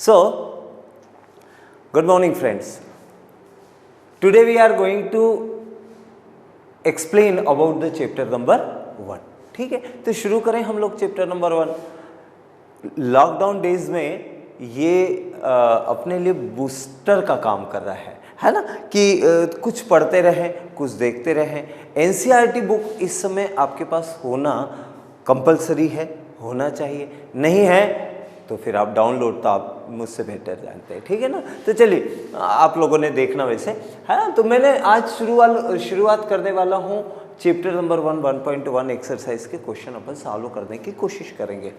So, good morning friends. Today we are going to explain about the chapter number 1. ठीक है, तो शुरू करें हम लोग चैप्टर नंबर 1. लॉकडाउन डेज में ये अपने लिए बूस्टर का काम कर रहा है ना, कि कुछ पढ़ते रहें, कुछ देखते रहें. एनसीईआरटी बुक इस समय आपके पास होना कंपलसरी है, होना चाहिए. नहीं है तो फिर आप डाउनलोड तो आप मुझसे बेहतर जानते हैं, ठीक है ना. तो चलिए, आप लोगों ने देखना वैसे है ना. तो मैंने आज शुरुआत करने वाला हूँ चैप्टर नंबर 1.1 एक्सरसाइज के क्वेश्चन अपन सॉल्व करने की कोशिश करेंगे.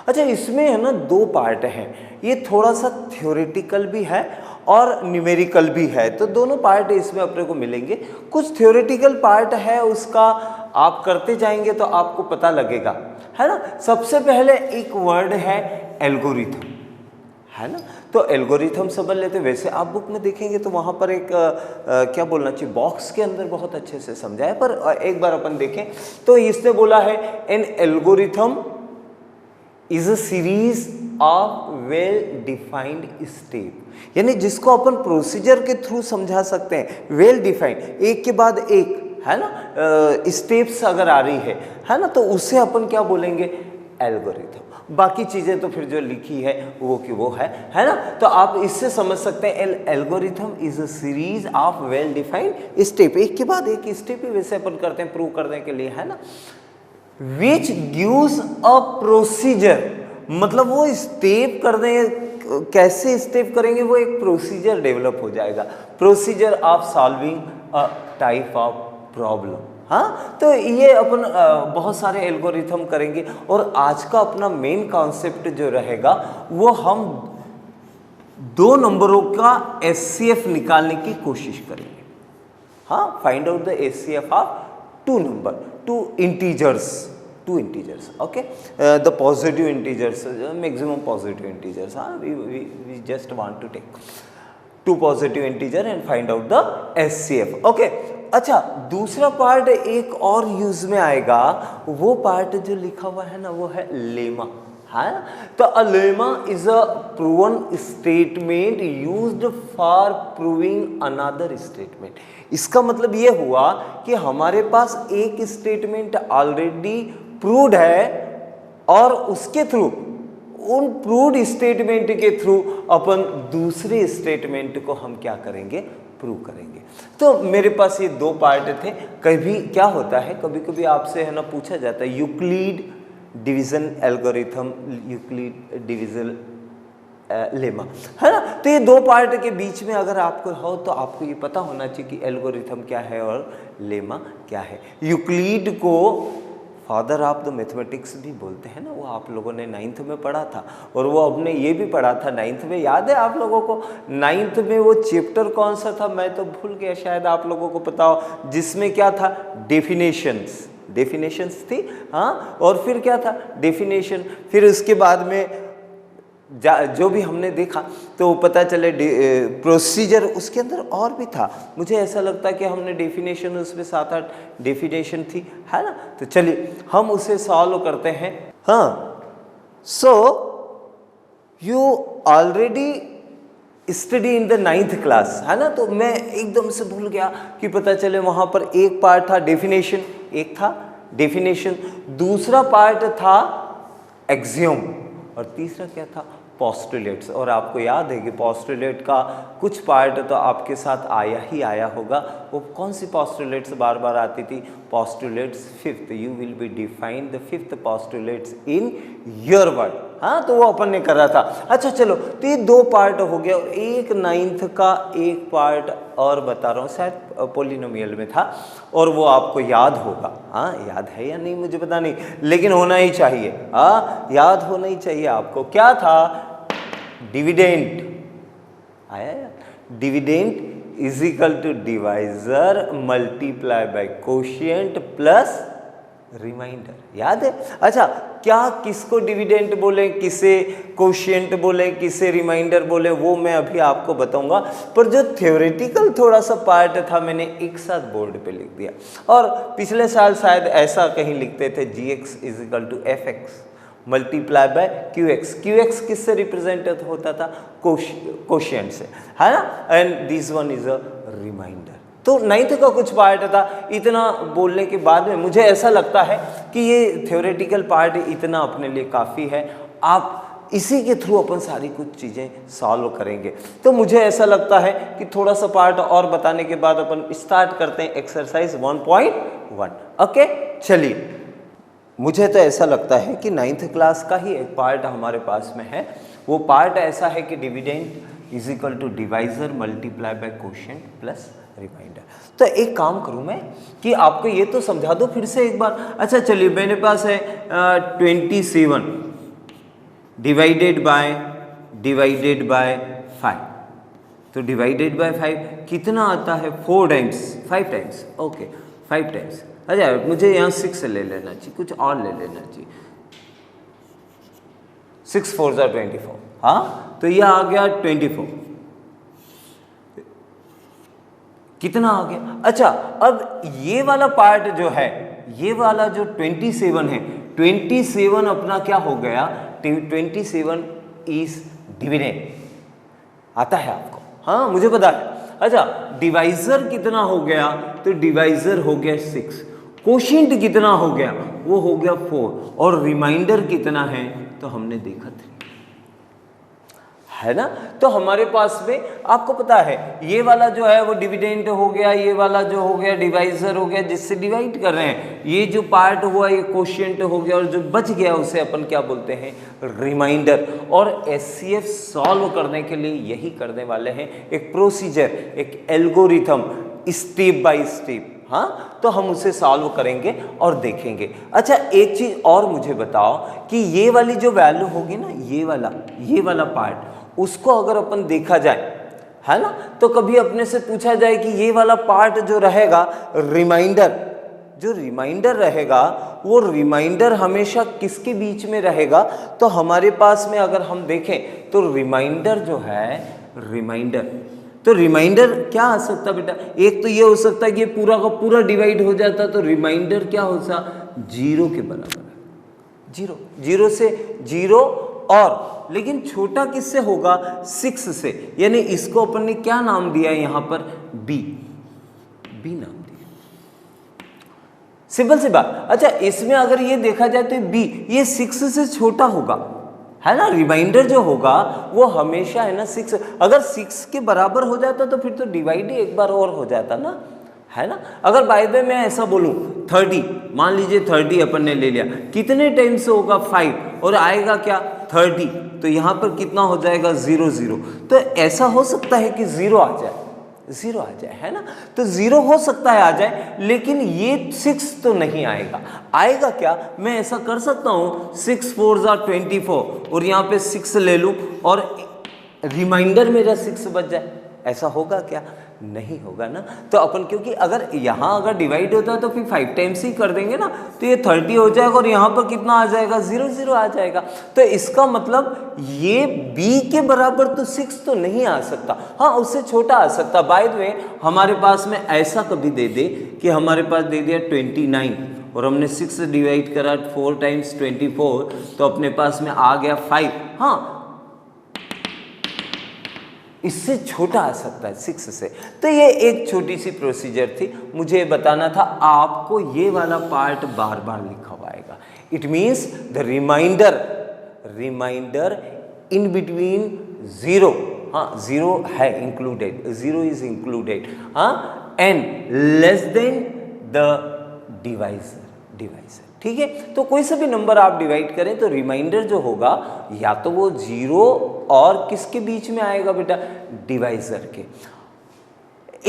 अच्छा, इसमें है ना 2 पार्ट हैं. ये थोड़ा सा थ्योरेटिकल भी है और न्यूमेरिकल भी है, तो दोनों पार्ट इसमें अपने को मिलेंगे. कुछ थ्योरेटिकल पार्ट है, उसका आप करते जाएंगे तो आपको पता लगेगा, है ना. सबसे पहले एक वर्ड है एल्गोरिथम, है ना. तो एल्गोरिथम समझ लेते. वैसे आप बुक में देखेंगे तो वहाँ पर एक क्या बोलना चाहिए, बॉक्स के अंदर बहुत अच्छे से समझा है, पर एक बार अपन देखें तो इसने बोला है an algorithm is a series of well defined step, यानी जिसको अपन प्रोसीजर के थ्रू समझा सकते हैं. वेल डिफाइंड, एक के बाद एक, है ना, स्टेप्स अगर आ रही है ना, तो उसे अपन क्या बोलेंगे, एल्गोरिथम. बाकी चीज़ें तो फिर जो लिखी है वो कि वो है ना. तो आप इससे समझ सकते हैं algorithm is a series of well defined step. एक के बाद एक स्टेप ही वैसे अपन करते हैं प्रूव करने के लिए, है ना. विच गिव्स अ प्रोसीजर, मतलब वो स्टेप करने, कैसे स्टेप करेंगे, वो एक प्रोसीजर डेवलप हो जाएगा. Procedure of solving a type of problem. हाँ, तो ये अपन बहुत सारे एल्गोरिथम करेंगे. और आज का अपना मेन कॉन्सेप्ट जो रहेगा वो हम 2 नंबरों का एचसीएफ निकालने की कोशिश करेंगे. हाँ, find out the HCF of 2 number, 2 integers. Okay, the positive integers, maximum positive integers. हाँ, we just want to take 2 positive integer and find out the HCF. Okay. अच्छा, दूसरा पार्ट एक और यूज में आएगा. वो पार्ट जो लिखा हुआ है ना, वो है लेमा, है. तो a lemma is a proven statement used for proving another statement. इसका मतलब ये हुआ कि हमारे पास एक स्टेटमेंट ऑलरेडी प्रूव्ड है और उसके थ्रू, उन प्रूव्ड स्टेटमेंट के थ्रू अपन दूसरे स्टेटमेंट को हम क्या करेंगे, प्रूव करेंगे. तो मेरे पास ये 2 पार्ट थे. कभी क्या होता है, कभी कभी आपसे है ना पूछा जाता है Euclid division algorithm, Euclid division lemma, है ना. तो ये 2 पार्ट के बीच में अगर आपको हो तो आपको ये पता होना चाहिए कि एल्गोरिथम क्या है और लेमा क्या है. यूक्लिड को फादर ऑफ द मैथमेटिक्स भी बोलते हैं ना. वो आप लोगों ने 9th में पढ़ा था, और वो अपने ये भी पढ़ा था 9th में. याद है आप लोगों को 9th में वो चैप्टर कौन सा था, मैं तो भूल गया, शायद आप लोगों को पता हो, जिसमें क्या था, डेफिनेशंस थी. हाँ, और फिर क्या था, डेफिनेशन. फिर उसके बाद में जो भी हमने देखा तो पता चले प्रोसीजर उसके अंदर और भी था. मुझे ऐसा लगता है कि हमने डेफिनेशन, उसमें 7-8 डेफिनेशन थी, है ना. तो चलिए हम उसे सॉल्व करते हैं. हाँ, so you already study in the 9th class, है ना. तो मैं एकदम से भूल गया कि पता चले वहाँ पर एक पार्ट था डेफिनेशन, एक था डेफिनेशन, दूसरा पार्ट था एक्सियोम, और तीसरा क्या था, पोस्टुलेट्स. और आपको याद है कि पोस्टुलेट का कुछ पार्ट तो आपके साथ आया होगा. वो कौन सी पोस्टुलेट्स बार बार आती थी, postulates 5th. You will be define the 5th postulates in your word. हाँ, तो वो अपन ने करा था. अच्छा चलो, तो ये 2 पार्ट हो गया, और एक 9th का एक पार्ट और बता रहा हूँ, शायद पोलिनोमियल में था, और वो आपको याद होगा. हाँ, याद है या नहीं मुझे पता नहीं, लेकिन होना ही चाहिए. हाँ, याद होना ही चाहिए आपको. क्या था, डिविडेंड. आया, dividend is equal to divisor multiply by quotient plus remainder. याद है. अच्छा, क्या किसको डिविडेंड बोले, किसे कोशिएंट बोले, किसे रिमाइंडर बोले, वो मैं अभी आपको बताऊंगा. पर जो थ्योरेटिकल थोड़ा सा पार्ट था, मैंने एक साथ बोर्ड पे लिख दिया. और पिछले साल शायद ऐसा कहीं लिखते थे, gx is equal to fx multiply by Q X किससे रिप्रेजेंटेड होता था, कोशिएंट से, है ना, and this one is a remainder. तो 9th का कुछ पार्ट था। इतना बोलने के बाद में मुझे ऐसा लगता है कि ये थ्योरेटिकल पार्ट इतना अपने लिए काफ़ी है, आप इसी के थ्रू अपन सारी कुछ चीज़ें सॉल्व करेंगे। तो मुझे ऐसा लगता है कि थोड़ा सा पार्ट और बताने के बाद अपन स्टार्ट करते हैं एक्सरसाइज 1.1। ओके, चलिए, मुझे तो ऐसा लगता है कि 9th क्लास का ही एक पार्ट हमारे पास में है। वो पार्ट ऐसा है कि dividend is equal to divisor multiply by quotient plus remainder. तो एक काम करूं मैं कि आपको ये तो समझा दो फिर से एक बार। अच्छा चलिए, मेरे पास है 27 डिवाइडेड बाय 5। तो डिवाइडेड बाय 5 कितना आता है, 4 टाइम्स, 5 टाइम्स, ओके 5 टाइम्स। अच्छा मुझे यहाँ 6 ले लेना चाहिए, कुछ और ले लेना चाहिए। 6 4 ज़ा 24, हाँ, तो यह आ गया 24। कितना आ गया? अच्छा, अब ये वाला पार्ट जो है, ये वाला जो 27 है, 27 अपना क्या हो गया, 27 इज डिविडेंड। आता है आपको? हाँ, मुझे पता है। अच्छा, डिवाइजर कितना हो गया, तो डिवाइजर हो गया 6, कोशिएंट कितना हो गया, वो हो गया 4, और रिमाइंडर कितना है तो हमने देखा 3, है ना। तो हमारे पास में आपको पता है ये वाला जो है वो डिविडेंड हो गया, ये वाला जो हो गया डिवाइजर हो गया, जिससे डिवाइड कर रहे हैं। ये जो पार्ट हुआ ये कोशिएंट हो गया, और जो बच गया उसे अपन क्या बोलते हैं, रिमाइंडर। और एचसीएफ सॉल्व करने के लिए यही करने वाले हैं, एक प्रोसीजर, एक एल्गोरिथम, स्टेप बाय स्टेप। हाँ, तो हम उसे सॉल्व करेंगे और देखेंगे। अच्छा, एक चीज और मुझे बताओ कि ये वाली जो वैल्यू होगी ना, ये वाला पार्ट, उसको अगर अपन देखा जाए, है ना, तो कभी अपने से पूछा जाए कि ये वाला पार्ट जो रहेगा रिमाइंडर, जो रिमाइंडर रहेगा वो रिमाइंडर हमेशा किसके बीच में रहेगा, तो हमारे पास में अगर हम देखें तो रिमाइंडर जो है, रिमाइंडर, तो रिमाइंडर क्या आ सकता बेटा, एक तो ये हो सकता है कि ये पूरा का पूरा डिवाइड हो जाता, तो रिमाइंडर क्या हो सकता, 0 के बराबर है, 0 से 0, और लेकिन छोटा किससे होगा, 6 से, यानी इसको अपन ने क्या नाम दिया है यहाँ पर, बी नाम दिया, सिंपल सी बात। अच्छा, इसमें अगर ये देखा जाए तो बी ये 6 से छोटा होगा, है ना, रिमाइंडर जो होगा वो हमेशा है ना 6, अगर 6 के बराबर हो जाता तो फिर तो डिवाइड ही एक बार और हो जाता ना, है ना। अगर बाय द वे मैं ऐसा बोलूं 30, मान लीजिए 30 अपन ने ले लिया, कितने टाइम से होगा 5, और आएगा क्या 30, तो यहाँ पर कितना हो जाएगा 0 0, तो ऐसा हो सकता है कि 0 आ जाए, है ना, तो 0 हो सकता है आ जाए, लेकिन ये 6 तो नहीं आएगा। आएगा क्या, मैं ऐसा कर सकता हूँ 6 4 ज़ा 24, और यहाँ पे 6 ले लूँ और रिमाइंडर मेरा 6 बच जाए, ऐसा होगा क्या, नहीं होगा ना। तो अपन, क्योंकि अगर यहाँ अगर डिवाइड होता है तो फिर 5 टाइम्स ही कर देंगे ना, तो ये 30 हो जाएगा, और यहाँ पर कितना आ जाएगा, 0 0 आ जाएगा। तो इसका मतलब ये b के बराबर तो 6 तो नहीं आ सकता, हाँ उससे छोटा आ सकता। बाय द वे हमारे पास में ऐसा कभी दे दे कि हमारे पास दे दिया 29, और हमने 6 डिवाइड करा 4 टाइम्स 24, तो अपने पास में आ गया 5, हाँ इससे छोटा आ सकता है 6 से। तो ये एक छोटी सी प्रोसीजर थी, मुझे बताना था। आपको ये वाला पार्ट बार बार लिखा हुआ आएगा। It means the remainder in between 0, हाँ 0 है इंक्लूडेड, 0 इज इंक्लूडेड, हाँ, and less than the divisor, ठीक है। तो कोई सा भी नंबर आप डिवाइड करें तो रिमाइंडर जो होगा या तो वो 0 और किसके बीच में आएगा बेटा, डिवाइजर के।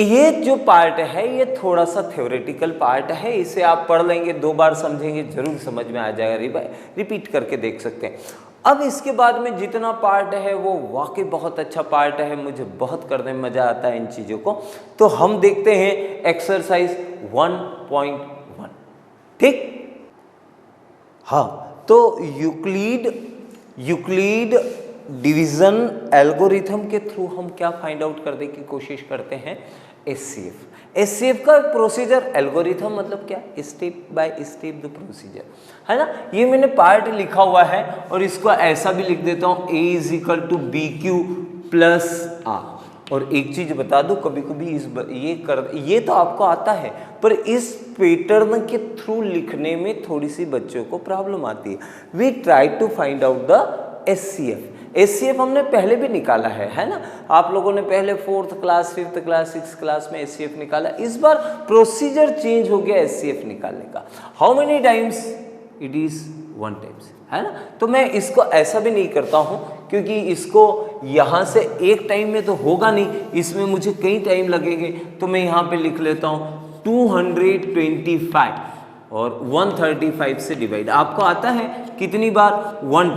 ये जो पार्ट है ये थोड़ा सा थ्योरेटिकल पार्ट है, इसे आप पढ़ लेंगे, 2 बार समझेंगे, जरूर समझ में आ जाएगा, रिपीट करके देख सकते हैं। अब इसके बाद में जितना पार्ट है वो वाकई बहुत अच्छा पार्ट है, मुझे बहुत करने में मजा आता है इन चीजों को। तो हम देखते हैं एक्सरसाइज 1.1, ठीक। हाँ, तो यूक्लिड डिवीजन एल्गोरिथम के थ्रू हम क्या फाइंड आउट करने की कोशिश करते हैं, एचसीएफ का प्रोसीजर एल्गोरिथम मतलब क्या, step by step the procedure, है ना। ये मैंने पार्ट लिखा हुआ है और इसको ऐसा भी लिख देता हूँ, A is equal to B Q plus R. और एक चीज बता दूं, कभी कभी ये तो आपको आता है, पर इस पैटर्न के थ्रू लिखने में थोड़ी सी बच्चों को प्रॉब्लम आती है। We try to find out the HCF हमने पहले भी निकाला है ना। आप लोगों ने पहले 4th class 5th class 6th class में एचसीएफ निकाला। इस बार प्रोसीजर चेंज हो गया एचसीएफ निकालने का। How many times, it is 1 times, है ना। तो मैं इसको ऐसा भी नहीं करता हूं, क्योंकि इसको यहां से एक टाइम में तो होगा नहीं, इसमें मुझे कई टाइम लगेंगे। तो मैं यहां पे लिख लेता हूं 225 और 135 से डिवाइड। आपको आता है कितनी बार, 1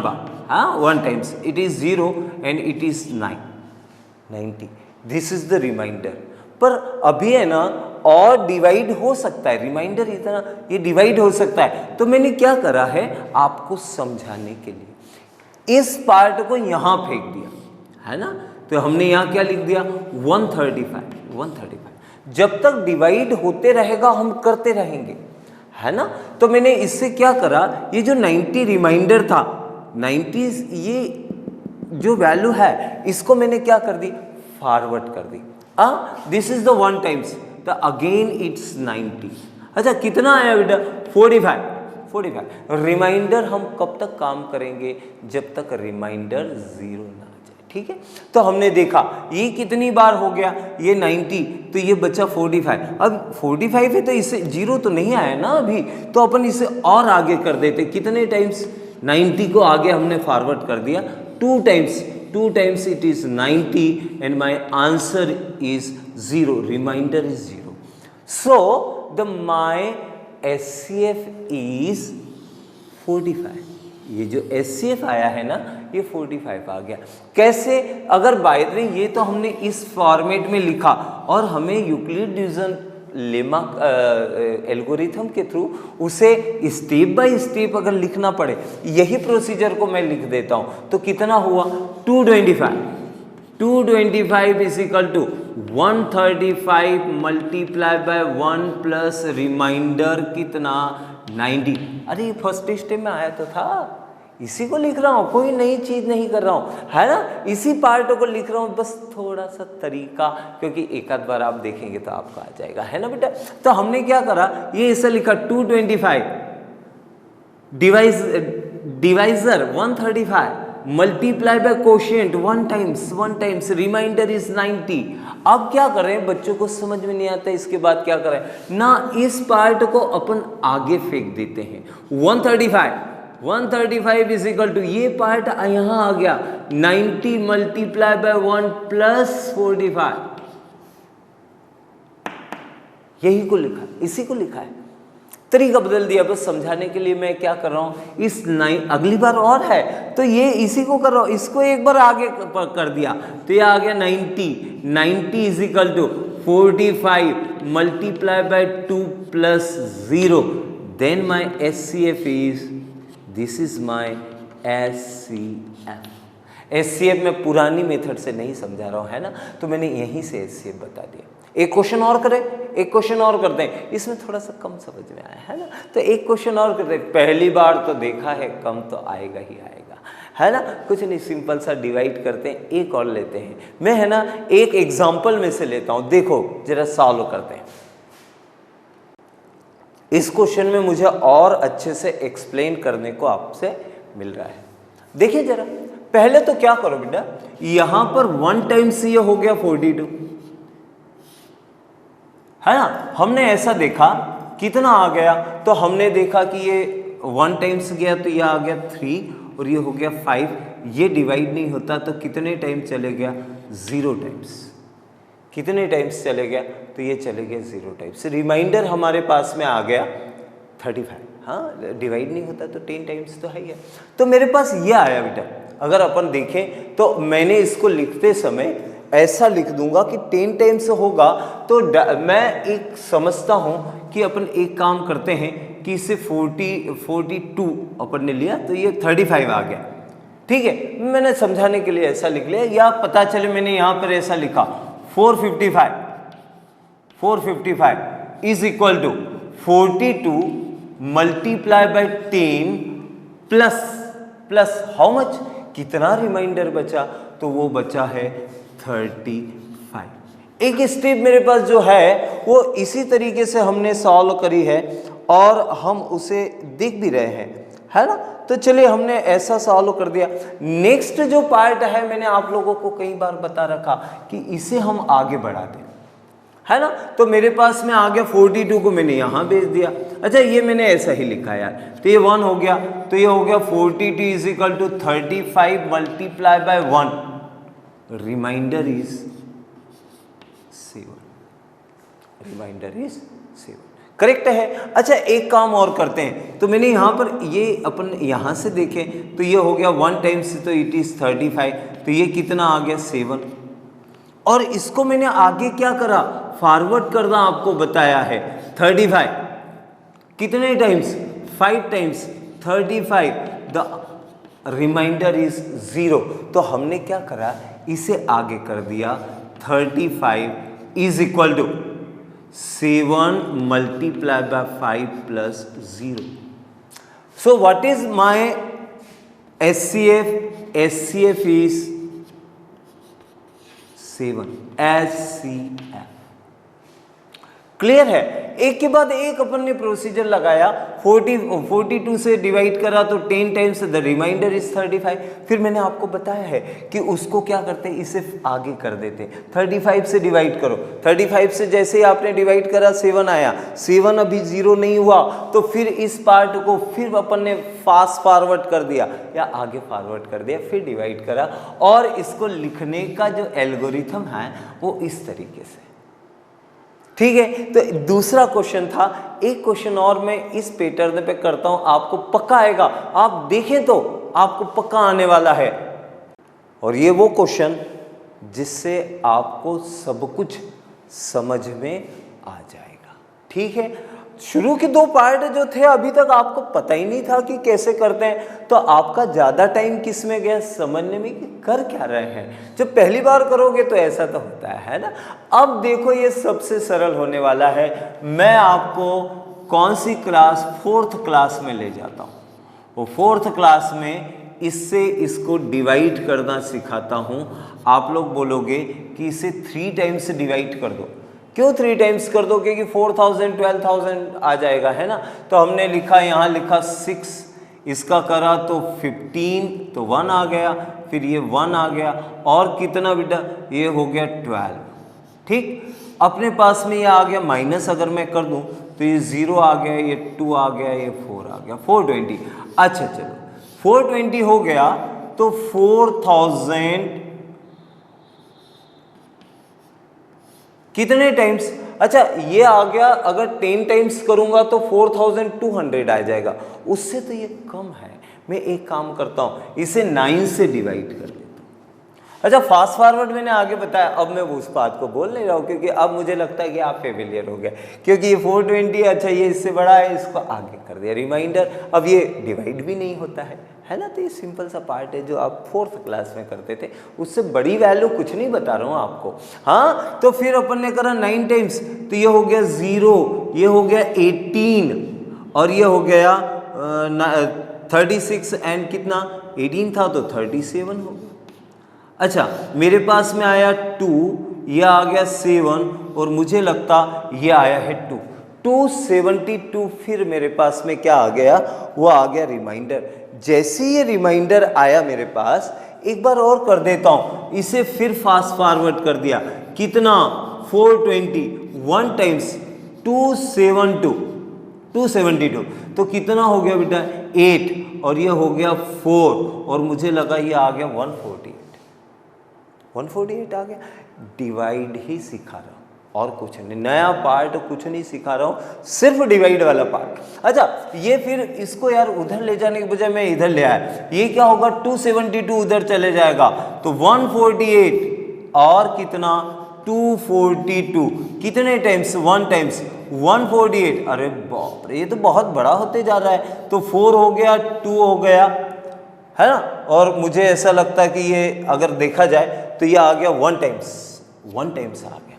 बार, हाँ 1 times. It is 0 and it is 90। This is the remainder. पर अभी है ना, और डिवाइड हो सकता है, रिमाइंडर इतना ये डिवाइड हो सकता है। तो मैंने क्या करा है, आपको समझाने के लिए इस पार्ट को यहां फेंक दिया, है ना। तो हमने यहां क्या लिख दिया, 135। जब तक डिवाइड होते रहेगा हम करते रहेंगे, है ना। तो मैंने इससे क्या करा, ये जो 90 रिमाइंडर था, 90 ये जो वैल्यू है, इसको मैंने क्या कर दी, फॉरवर्ड कर दी। दिस इज द 1 टाइम्स, तो अगेन इट्स 90। अच्छा कितना आया बेटा, 45। रिमाइंडर हम कब तक काम करेंगे, जब तक रिमाइंडर 0 ना आ जाए, ठीक है। तो हमने देखा ये कितनी बार हो गया, ये 90, तो ये बचा 45। अब 45 है तो इससे 0 तो नहीं आया ना अभी, तो अपन इसे और आगे कर देते। कितने टाइम्स, 90 को आगे हमने फॉरवर्ड कर दिया 2 times. 2 times it is 90 and my answer is 0. Remainder is 0. So the my SCF is 45. ये जो SCF आया है ना, ये 45 आ गया। कैसे, अगर बाय द वे ये तो हमने इस फॉर्मेट में लिखा और हमें यूक्लिड डिवीजन लेमा एल्गोरिथम के थ्रू उसे स्टेप बाय स्टेप अगर लिखना पड़े, यही प्रोसीजर को मैं लिख देता हूं, तो कितना हुआ 225 is equal to 135 multiply by 1 plus remainder कितना 90। अरे ये फर्स्ट स्टेप में आया तो था, इसी को लिख रहा हूं, कोई नई चीज नहीं कर रहा हूं, है ना। इसी पार्ट को लिख रहा हूं, बस थोड़ा सा तरीका, क्योंकि एक आध बार आप देखेंगे तो आपको आ जाएगा, है ना बेटा। तो हमने क्या करा, ये ऐसा लिखा 225 divisor 135 multiply by quotient 1 times remainder is 90। अब क्या करें, बच्चों को समझ में नहीं आता, इसके बाद क्या करें ना, इस पार्ट को अपन आगे फेंक देते हैं। 135 इज इक्वल टू, ये पार्ट यहां आ गया 90 मल्टीप्लाई बाय 1 प्लस 45। यही को लिखा, इसी को लिखा है, तरीका बदल दिया बस समझाने के लिए। मैं क्या कर रहा हूं, इस 9 अगली बार और है तो ये इसी को कर रहा हूं, इसको एक बार आगे कर दिया तो ये आ गया 90 is equal to 45 multiply by 2 plus 0। Then my SCF is, this is my SCF में पुरानी मेथड से नहीं समझा रहा हूं, है ना, तो मैंने यहीं से SCF बता दिया। एक क्वेश्चन और करें, एक क्वेश्चन और करते हैं, इसमें थोड़ा सा कम समझ में आया है ना, तो एक क्वेश्चन और करते हैं। पहली बार तो देखा है, कम तो आएगा ही आएगा, है ना। कुछ नहीं, सिंपल सा डिवाइड करते हैं, एक और लेते हैं। मैं है ना एक एग्जाम्पल में से लेता हूं, देखो जरा सॉल्व करते हैं। इस क्वेश्चन में मुझे और अच्छे से एक्सप्लेन करने को आपसे मिल रहा है। देखिए जरा, पहले तो क्या करो बेटा, यहां पर 1 टाइम्स ये हो गया 42, है ना। हमने ऐसा देखा कितना आ गया, तो हमने देखा कि ये 1 टाइम्स गया तो ये आ गया 3 और ये हो गया 5। ये डिवाइड नहीं होता तो कितने टाइम चले गया, 0 टाइम्स। कितने टाइम्स चले गया, तो ये चले गया 0 टाइम्स। रिमाइंडर हमारे पास में आ गया 35। हाँ, डिवाइड नहीं होता तो 10 टाइम्स तो है ही है। तो मेरे पास ये आया बेटा। अगर अपन देखें तो मैंने इसको लिखते समय ऐसा लिख दूंगा कि 10 टाइम्स होगा, तो मैं एक समझता हूं कि अपन एक काम करते हैं कि इसे 42 अपन ने लिया तो ये 35 आ गया, ठीक है। मैंने समझाने के लिए ऐसा लिख लिया, या पता चले मैंने यहां पर ऐसा लिखा 455, 455 is equal to 42 multiply by 10 plus how much, कितना रिमाइंडर बचा, तो वो बचा है 35। एक स्टेप मेरे पास जो है वो इसी तरीके से हमने सॉल्व करी है और हम उसे देख भी रहे हैं, है ना। तो चलिए हमने ऐसा सॉल्व कर दिया। नेक्स्ट जो पार्ट है मैंने आप लोगों को कई बार बता रखा कि इसे हम आगे बढ़ा दें, है ना। तो मेरे पास में आ गया 42 को मैंने यहाँ भेज दिया। अच्छा ये मैंने ऐसा ही लिखा यार, तो ये 1 हो गया, तो ये हो गया 42 is equal to 35 multiply by 1, remainder is 7, remainder is 7, correct है। अच्छा एक काम और करते हैं, तो मैंने यहाँ पर ये अपन यहाँ से देखें तो ये हो गया 1 टाइम्स, तो इट इज 35, तो ये कितना आ गया 7, और इसको मैंने आगे क्या करा, फॉरवर्ड करना आपको बताया है। 35 कितने times, 5 times 35, the remainder is 0, तो हमने क्या करा, इसे आगे कर दिया। 35 is equal to 7 multiply by 5 plus 0। So what is my SCF? SCF is 7, SCF। Clear है। एक के बाद एक अपन ने प्रोसीजर लगाया, 42 से डिवाइड करा तो 10 टाइम्स, द रिमाइंडर इज 35। फिर मैंने आपको बताया है कि उसको क्या करते हैं, इसे आगे कर देते हैं। 35 से डिवाइड करो, 35 से जैसे ही आपने डिवाइड करा 7 आया, 7 अभी 0 नहीं हुआ, तो फिर इस पार्ट को फिर अपन ने फास्ट फॉरवर्ड कर दिया या आगे फॉरवर्ड कर दिया, फिर डिवाइड करा, और इसको लिखने का जो एल्गोरिथम है वो इस तरीके से, ठीक है। तो दूसरा क्वेश्चन था, एक क्वेश्चन और मैं इस पैटर्न पे करता हूं, आपको पक्का आएगा, आप देखें तो आपको पक्का आने वाला है, और ये वो क्वेश्चन जिससे आपको सब कुछ समझ में आ जाएगा, ठीक है। शुरू के 2 पार्ट जो थे अभी तक आपको पता ही नहीं था कि कैसे करते हैं, तो आपका ज़्यादा टाइम किस में गया, समझने में कि कर क्या रहे हैं। जब पहली बार करोगे तो ऐसा तो होता है ना। अब देखो ये सबसे सरल होने वाला है। मैं आपको कौन सी क्लास, 4th क्लास में ले जाता हूँ, वो 4th क्लास में इससे इसको डिवाइड करना सिखाता हूँ। आप लोग बोलोगे कि इसे 3 टाइम्स डिवाइड कर दो। क्यों 3 टाइम्स कर दो, क्योंकि 4000 12,000 आ जाएगा, है ना। तो हमने लिखा, यहाँ लिखा 6, इसका करा तो 15, तो 1 आ गया, फिर ये 1 आ गया, और कितना बेटा, ये हो गया 12, ठीक। अपने पास में ये आ गया माइनस, अगर मैं कर दूं तो ये 0 आ गया, ये 2 आ गया, ये 4 आ गया, 420। अच्छा चलो 420 हो गया, तो 4000 कितने टाइम्स, अच्छा ये आ गया, अगर 10 टाइम्स करूंगा तो 4200 आ जाएगा, उससे तो ये कम है। मैं एक काम करता हूं, इसे 9 से डिवाइड कर देता हूं। अच्छा फास्ट फॉरवर्ड मैंने आगे बताया, अब मैं उस बात को बोल नहीं रहा हूं, क्योंकि अब मुझे लगता है कि आप फेमिलियर हो गए, क्योंकि ये 420, अच्छा ये इससे बड़ा है, इसको आगे कर दिया रिमाइंडर, अब ये डिवाइड भी नहीं होता है ना। तो ये सिंपल सा पार्ट है जो आप 4th क्लास में करते थे, उससे बड़ी वैल्यू कुछ नहीं बता रहा हूँ आपको। हाँ तो फिर अपन ने करा 9 टाइम्स, तो ये हो गया 0, ये हो गया 18, और ये हो गया 36, एंड कितना 18 था तो 37 हो गया। अच्छा मेरे पास में आया 2, ये आ गया 7, और मुझे लगता ये आया है 272, फिर मेरे पास में क्या आ गया, वो आ गया रिमाइंडर। जैसे ये रिमाइंडर आया मेरे पास, एक बार और कर देता हूं, इसे फिर फास्ट फॉरवर्ड कर दिया, कितना 420, 1 टाइम्स 272, तो कितना हो गया बेटा 8, और ये हो गया 4, और मुझे लगा ये आ गया 148 आ गया। डिवाइड ही सिखा रहा हूं, और कुछ नहीं, नया पार्ट कुछ नहीं सिखा रहा हूं, सिर्फ डिवाइड वाला पार्ट। अच्छा ये फिर इसको यार उधर ले जाने के बजाय मैं इधर ले आया, ये क्या होगा 272 उधर चले जाएगा, तो 148 और कितना 242, कितने टाइम्स 1 टाइम्स 148, अरे बाप रे ये तो बहुत बड़ा होते जा रहा है। तो 4 हो गया, 2 हो गया, है ना, और मुझे ऐसा लगता है कि ये अगर देखा जाए तो ये आ गया 1 टाइम्स आ गया।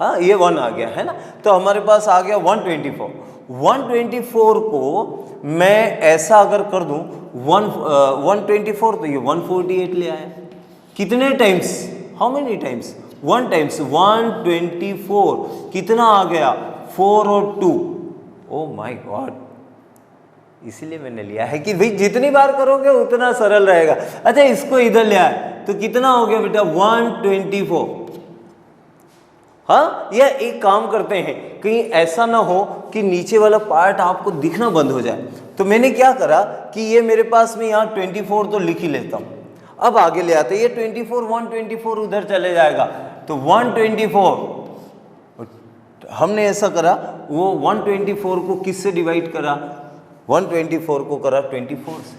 हाँ ये 1 आ गया है ना, तो हमारे पास आ गया 124। 124 को मैं ऐसा अगर कर दूं 124 तो ये 148 ले आया। कितने times, how many times, 1 times 124 कितना आ गया 4 और 2। ओ माय गॉड, इसीलिए मैंने लिया है कि भाई जितनी बार करोगे उतना सरल रहेगा। अच्छा इसको इधर ले आए तो कितना हो गया बेटा 124। हाँ, या एक काम करते हैं, कहीं ऐसा ना हो कि नीचे वाला पार्ट आपको दिखना बंद हो जाए, तो मैंने क्या करा कि ये मेरे पास में यहाँ 24 तो लिख ही लेता हूँ। अब आगे ले आते, ये 24 124 उधर चले जाएगा, तो 124 हमने ऐसा करा, वो 124 को किससे डिवाइड करा, 124 को करा 24 से।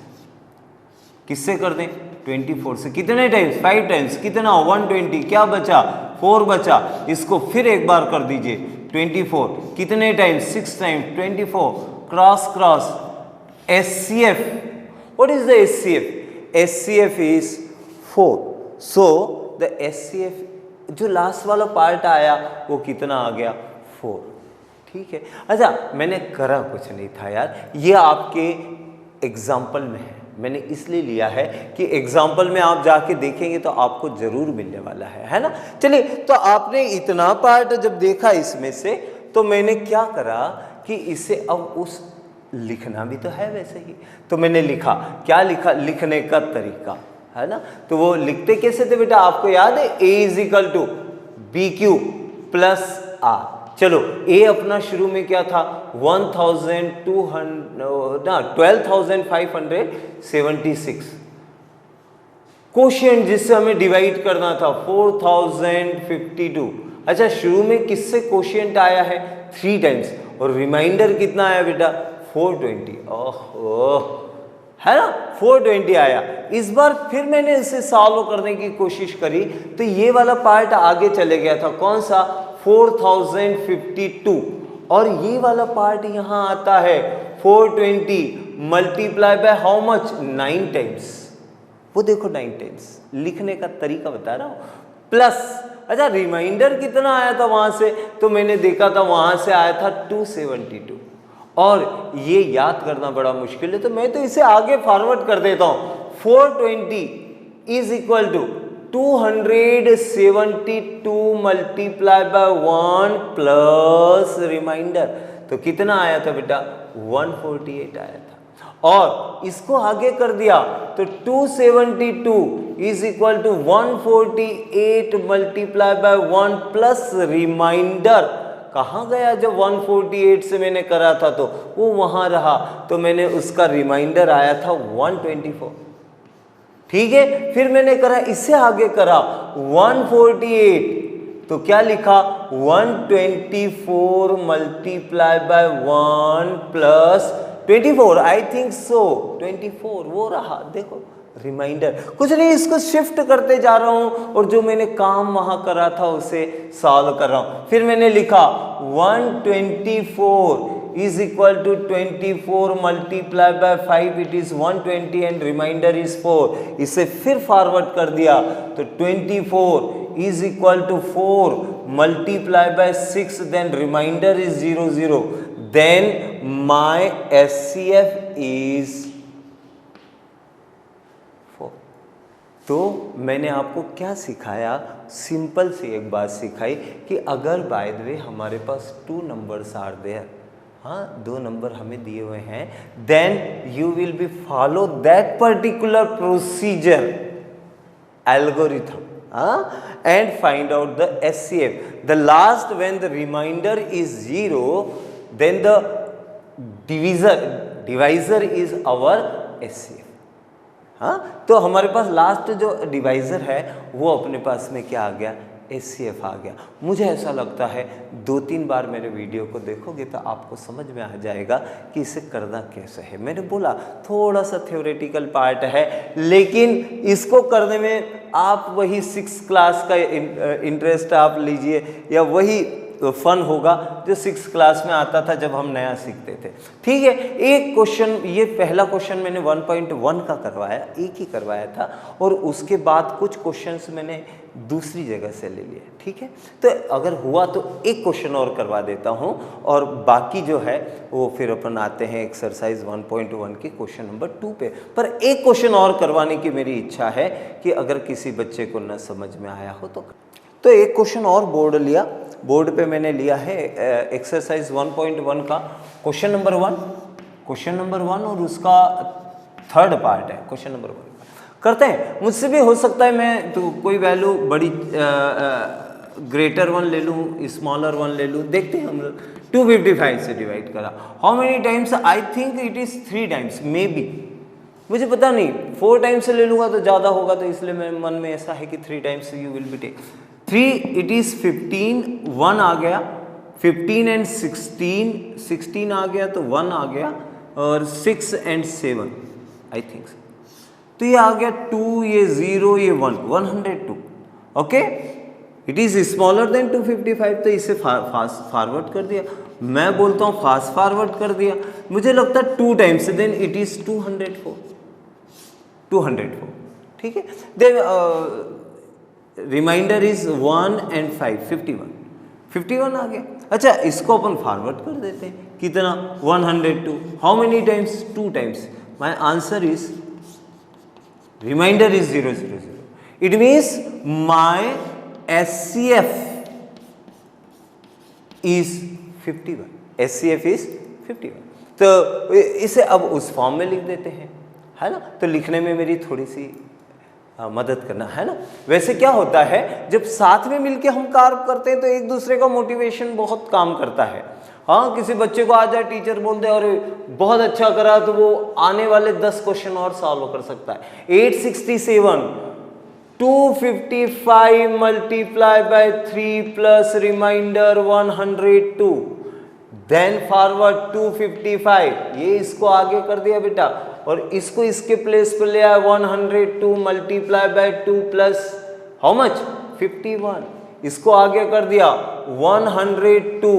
किससे कर दें, 24 से। कितने टाइम्स, 5 टाइम्स, कितना 120, क्या बचा 4 बचा, इसको फिर एक बार कर दीजिए 24, कितने times 6 times 24, cross cross SCF, what is the SCF, SCF is 4, so the SCF जो लास्ट वाला पार्ट आया वो कितना आ गया 4, ठीक है। अच्छा मैंने करा कुछ नहीं था यार, ये आपके एग्जाम्पल में है, मैंने इसलिए लिया है कि एग्जाम्पल में आप जाके देखेंगे तो आपको जरूर मिलने वाला है ना। चलिए, तो आपने इतना पार्ट जब देखा इसमें से, तो मैंने क्या करा कि इसे अब उस लिखना भी तो है वैसे ही, तो मैंने लिखा, क्या लिखा, लिखने का तरीका है ना। तो वो लिखते कैसे थे बेटा, आपको याद है, A is equal to BQ plus R। चलो ए अपना शुरू में क्या था 12,576, कोशिएंट जिससे हमें डिवाइड करना था 4052। अच्छा शुरू में किससे कोशिएंट आया है 3 टाइम्स, और रिमाइंडर कितना आया बेटा 420, ओह है ना 420 आया। इस बार फिर मैंने इसे सॉल्व करने की कोशिश करी, तो ये वाला पार्ट आगे चले गया था, कौन सा 4052, और ये वाला पार्ट यहाँ आता है 420 multiply by how much 9 times, वो देखो 9 टाइम्स, लिखने का तरीका बता रहा हूँ, प्लस अच्छा रिमाइंडर कितना आया था वहां से, तो मैंने देखा था वहां से आया था 272, और ये याद करना बड़ा मुश्किल है, तो मैं तो इसे आगे फॉरवर्ड कर देता हूँ, 420 is equal to 272 multiply by 1 plus remainder, तो कितना आया था बेटा 148 आया था, और इसको आगे कर दिया तो 272 is equal to 148 multiply by 1 plus remainder, कहाँ गया जब 148 से मैंने करा था तो वो वहां रहा, तो मैंने उसका रिमाइंडर आया था 124, ठीक है। फिर मैंने करा, इससे आगे करा 148, तो क्या लिखा 124 multiply by 1 plus 24, I think so 24 वो रहा, देखो रिमाइंडर, कुछ नहीं, इसको शिफ्ट करते जा रहा हूं और जो मैंने काम वहां करा था उसे सॉल्व कर रहा हूं। फिर मैंने लिखा 124 is equal to 24 multiplied by 5, it is 120 and remainder is 4, इसे फिर फॉरवर्ड कर दिया तो 24 is equal to 4 multiplied by 6, then remainder is 0, then my SCF is 4। तो मैंने आपको क्या सिखाया, सिंपल सी एक बात सिखाई कि अगर बाय द वे हमारे पास 2 numbers आर देयर, हाँ 2 नंबर हमें दिए हुए हैं, then you will be follow that particular procedure algorithm and find out the SCF. The last, when the remainder is 0, then the divisor is our SCF। हाँ, तो हमारे पास last जो divisor है वो अपने पास में क्या आ गया SCF आ गया। मुझे ऐसा लगता है 2-3 बार मेरे वीडियो को देखोगे तो आपको समझ में आ जाएगा कि इसे करना कैसे है। मैंने बोला थोड़ा सा थ्योरेटिकल पार्ट है, लेकिन इसको करने में आप वही 6th क्लास का इंटरेस्ट आप लीजिए, या वही फन होगा जो 6 क्लास में आता था जब हम नया सीखते थे। ठीक है, एक क्वेश्चन, ये पहला क्वेश्चन मैंने 1.1 का करवाया, एक ही करवाया था, और उसके बाद कुछ क्वेश्चंस मैंने दूसरी जगह से ले लिए। ठीक है, तो अगर हुआ तो एक क्वेश्चन और करवा देता हूँ, और बाकी जो है वो फिर अपन आते हैं एक्सरसाइज 1.1 के क्वेश्चन नंबर 2 पे। पर एक क्वेश्चन और करवाने की मेरी इच्छा है कि अगर किसी बच्चे को न समझ में आया हो तो एक क्वेश्चन और बोर्ड पे मैंने लिया है एक्सरसाइज 1.1 का क्वेश्चन नंबर 1 और उसका थर्ड पार्ट है क्वेश्चन नंबर 1। करते हैं, मुझसे भी हो सकता है मैं तो कोई वैल्यू बड़ी ग्रेटर 1 ले लूँ, स्मॉलर 1 ले लूँ, देखते हैं हम लोग। 255 से डिवाइड करा, how many times? I think it is 3 times, may be, मुझे पता नहीं, 4 टाइम्स से ले लूँगा तो ज़्यादा होगा, तो इसलिए मेरे मन में ऐसा है कि 3 times you will be take 3, it is 15, 1 आ गया, 15 एंड 16 आ गया तो 1 आ गया, और 6 एंड 7 आई थिंक, तो ये आ गया 2, ये 0, ये 1, 102। Okay, it is smaller than 255, तो इसे फास्ट फॉरवर्ड कर दिया। मैं बोलता हूँ फास्ट फॉरवर्ड कर दिया, मुझे लगता है 2 टाइम्स, देन इट इज़ 204। ठीक है, देन रिमाइंडर इज 1 एंड 5, 51 आ गया। अच्छा, इसको अपन फॉरवर्ड कर देते हैं, कितना? 102। How many times? 2 times. My answer is, remainder is 000। It means my SCF is 51, SCF is 51। तो इसे अब उस फॉर्म में लिख देते हैं, है ना, तो लिखने में मेरी थोड़ी सी मदद करना, है ना। वैसे क्या होता है, जब साथ में मिलके हम कार्य करते हैं तो एक दूसरे का मोटिवेशन बहुत काम करता है। हाँ, किसी बच्चे को आ जाए, टीचर बोल दे और बहुत अच्छा करा, तो वो आने वाले 10 क्वेश्चन और सॉल्व कर सकता है। 867, 255 multiply by 3 plus remainder 102, then forward 255, ये इसको आगे कर दिया बेटा, और इसको इसके प्लेस पर ले आया 102 multiply by 2 plus how much? 51, इसको आगे कर दिया 102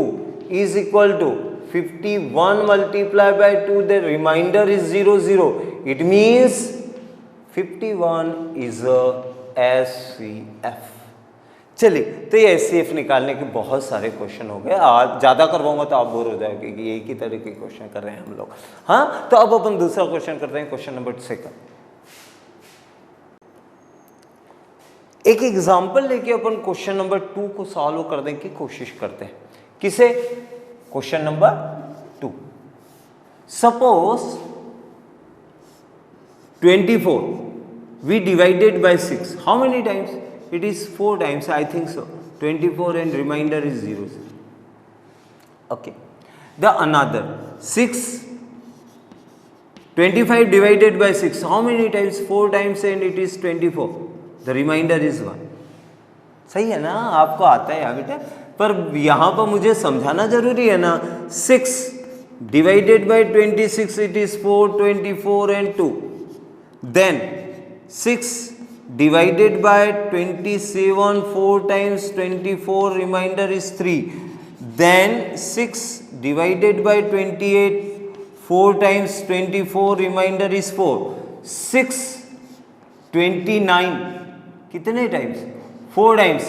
is equal to 51 multiply by 2, the remainder is 00। It means 51 is SCF। चलिए, तो ये SCF निकालने के बहुत सारे क्वेश्चन हो गए। आज ज़्यादा करवाऊंगा तो आप बोर हो जाओगे कि एक ही तरह के क्वेश्चन कर रहे हैं हम लोग। हाँ, तो अब अपन दूसरा क्वेश्चन करते हैं, क्वेश्चन नंबर 2। एक एग्जाम्पल लेके अपन क्वेश्चन नंबर 2 को सॉल्व करने की कोशिश करते हैं। किसे? Question number 2। Suppose 24 we divided by 6, how many times? It is 4 times, I think so. 24 and remainder is 0. Okay, the another 6, 25 divided by 6, how many times? 4 times and it is 24, the remainder is 1. सही है ना, आपको आता है बेटा, पर यहाँ पर मुझे समझाना जरूरी है ना। 6 divided by 26, it is 4, 24 and 2. Then 6 divided by 27, 4 times 24, remainder is 3. Then 6 divided by 28, 4 times 24, remainder is 4. 6 29 कितने times? 4 times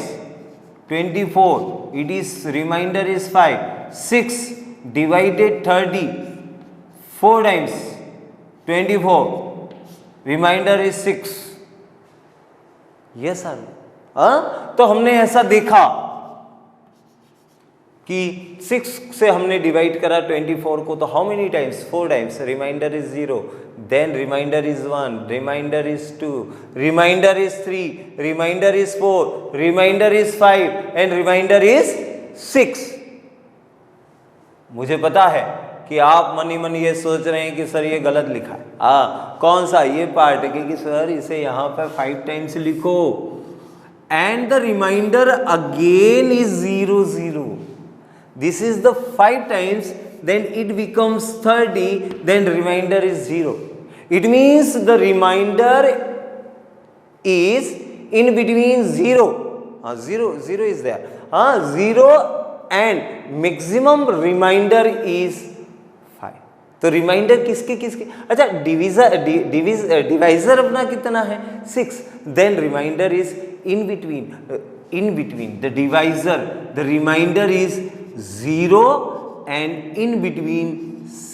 24, it is remainder is 5. 6 divided 30, 4 times 24, remainder is 6। Yes sir, तो हमने ऐसा देखा कि 6 से हमने डिवाइड करा 24 को, तो how many times? 4 times, remainder is 0, then remainder is 1, remainder is 2, remainder is 3, remainder is 4, remainder is 5 and remainder is 6। मुझे पता है कि आप मन ही मन ये सोच रहे हैं कि सर ये गलत लिखा है। कौन सा? ये पार्ट, कि सर इसे यहाँ पर 5 टाइम्स लिखो and the remainder again is 0. This is the 5 times, then it becomes 30, then remainder is 0. It means the remainder is in between 0 is there, 0 and maximum remainder is 5। तो reminder किसके किसके, अच्छा divisor अपना कितना है 6, then remainder is in between the divisor, the remainder is 0 and in between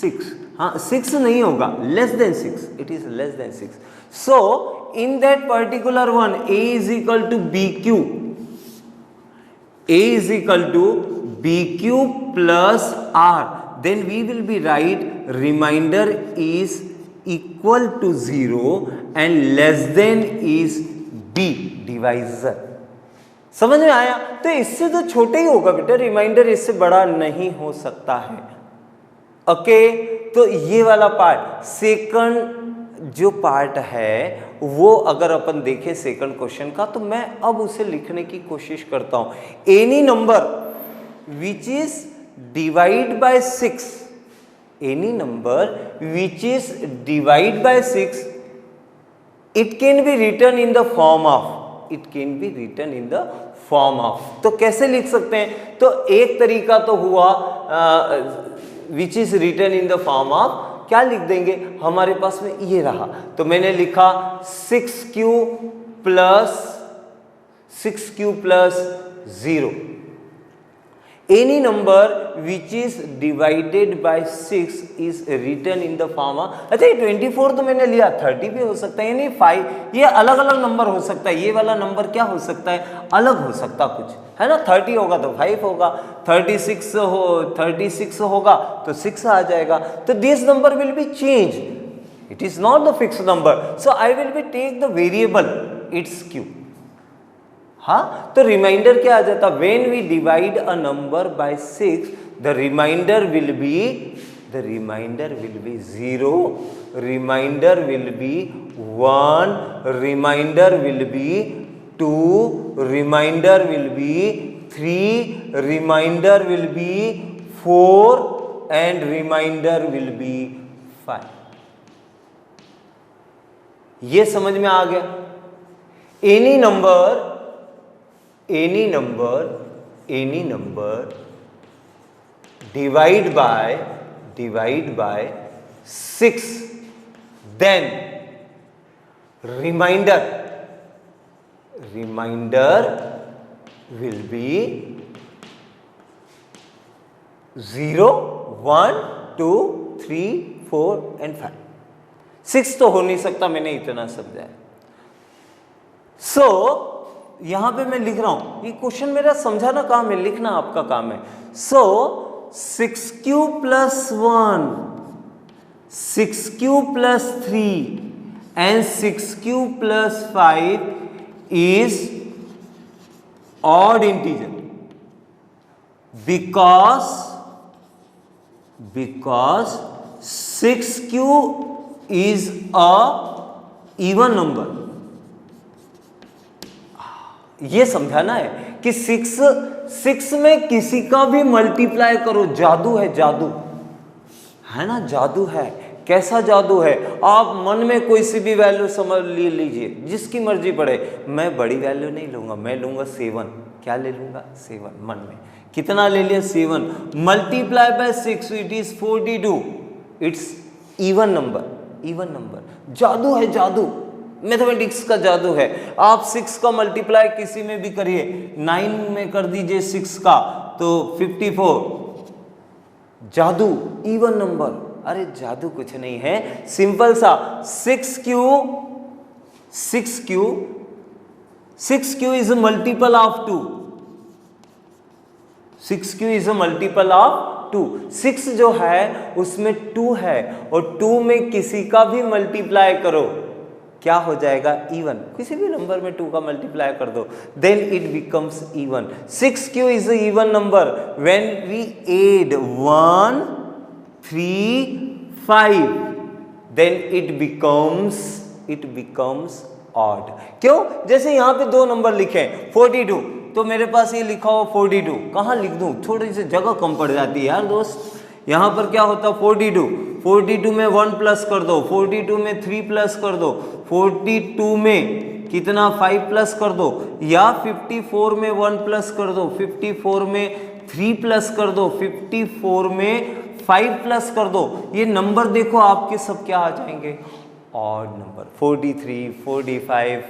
6। हाँ 6 नहीं होगा, less than 6, it is less than 6। So in that particular one a is equal to bq, a is equal to bq plus r, then we will be write remainder is equal to 0 and less than is b, divisor। समझ में आया? तो इससे तो छोटे ही होगा बेटा, reminder इससे बड़ा नहीं हो सकता है। ओके तो ये वाला पार्ट, सेकंड जो पार्ट है वो अगर अपन देखें सेकंड क्वेश्चन का, तो मैं अब उसे लिखने की कोशिश करता हूं। Any number which is divide by 6, any number which is divide by 6, it can be written in the form of, it can be written in the form of. तो कैसे लिख सकते हैं? तो एक तरीका तो हुआ which is written in the form of, क्या लिख देंगे, हमारे पास में ये रहा, तो मैंने लिखा 6q plus 0। Any number which is divided by 6 is written in the form of, अच्छा ये 24 तो मैंने लिया, 30 भी हो सकता है, यानी 5, ये अलग अलग नंबर हो सकता है। ये वाला नंबर क्या हो सकता है, अलग हो सकता कुछ है ना, 30 होगा तो 5 होगा, 36 होगा तो 6 आ जाएगा। तो this number will be change, it is not the fix number, so I will be take the variable it's q। हाँ तो रिमाइंडर क्या आ जाता, when we divide a number by 6 the remainder will be 0, remainder will be 1, remainder will be 2, remainder will be 3, remainder will be 4 and remainder will be 5। ये समझ में आ गया? Any number divide by 6, then remainder will be 0, 1, 2, 3, 4 and 5। 6 तो हो नहीं सकता, मैंने इतना समझा है। सो यहां पे मैं लिख रहा हूं, ये क्वेश्चन मेरा समझाना काम है, लिखना आपका काम है। सो 6q plus 1, 6q plus 3 and 6q plus 5 is odd integer because 6q is a even number। ये समझाना है कि 6 में किसी का भी मल्टीप्लाई करो, जादू है, जादू है ना, जादू है। कैसा जादू है? आप मन में कोई सी भी वैल्यू समझ लीजिए, जिसकी मर्जी पड़े। मैं बड़ी वैल्यू नहीं लूंगा, मैं लूंगा 7। क्या ले लूंगा? 7। मन में कितना ले लिया? 7। Multiply bye 6 it is 42, it's even number. जादू है, जादू, मैथमेटिक्स का जादू है। आप 6 का मल्टीप्लाई किसी में भी करिए, 9 में कर दीजिए 6 का तो 54, जादू, इवन नंबर। अरे जादू कुछ नहीं है, सिंपल सा 6q is a multiple of 2, 6q is a multiple of 2। 6 जो है उसमें 2 है और 2 में किसी का भी मल्टीप्लाई करो, क्या हो जाएगा? इवन। किसी भी नंबर में 2 का मल्टीप्लाई कर दो, then it becomes even. 6q is a even number when we add 1, 3, 5, then it becomes odd. क्यों? जैसे यहां पे 2 नंबर लिखे 42, तो मेरे पास ये लिखा हो 42, कहाँ लिख दूं? थोड़ी सी जगह कम पड़ जाती है यार दोस्त। यहां पर क्या होता? 42 में 1 प्लस कर दो, 42 में 3 प्लस कर दो, 42 में कितना 5 प्लस कर दो, या 54 में 1 प्लस कर दो, 54 में 3 प्लस कर दो, 54 में 5 प्लस कर दो, ये नंबर देखो आपके सब क्या आ जाएंगे, ऑड नंबर। 43, 45,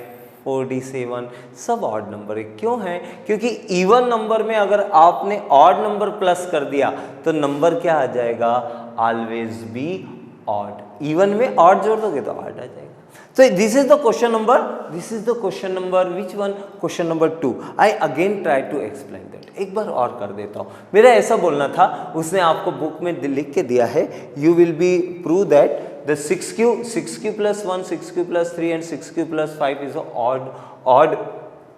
47 सब ऑड नंबर है। क्यों है? क्योंकि इवन नंबर में अगर आपने ऑड नंबर प्लस कर दिया तो नंबर क्या आ जाएगा, ऑलवेज बी ऑड। इवन में ऑड जोड़ दोगे तो ऑड आ जाएगा। So this is the question number which one? Question number 2. I again try to explain that. एक बार और कर देता हूँ। मेरा ऐसा बोलना था, उसने आपको बुक में लिख के दिया है, you will be prove that the 6q plus 1, 6q plus 3 and 6q plus 5 is odd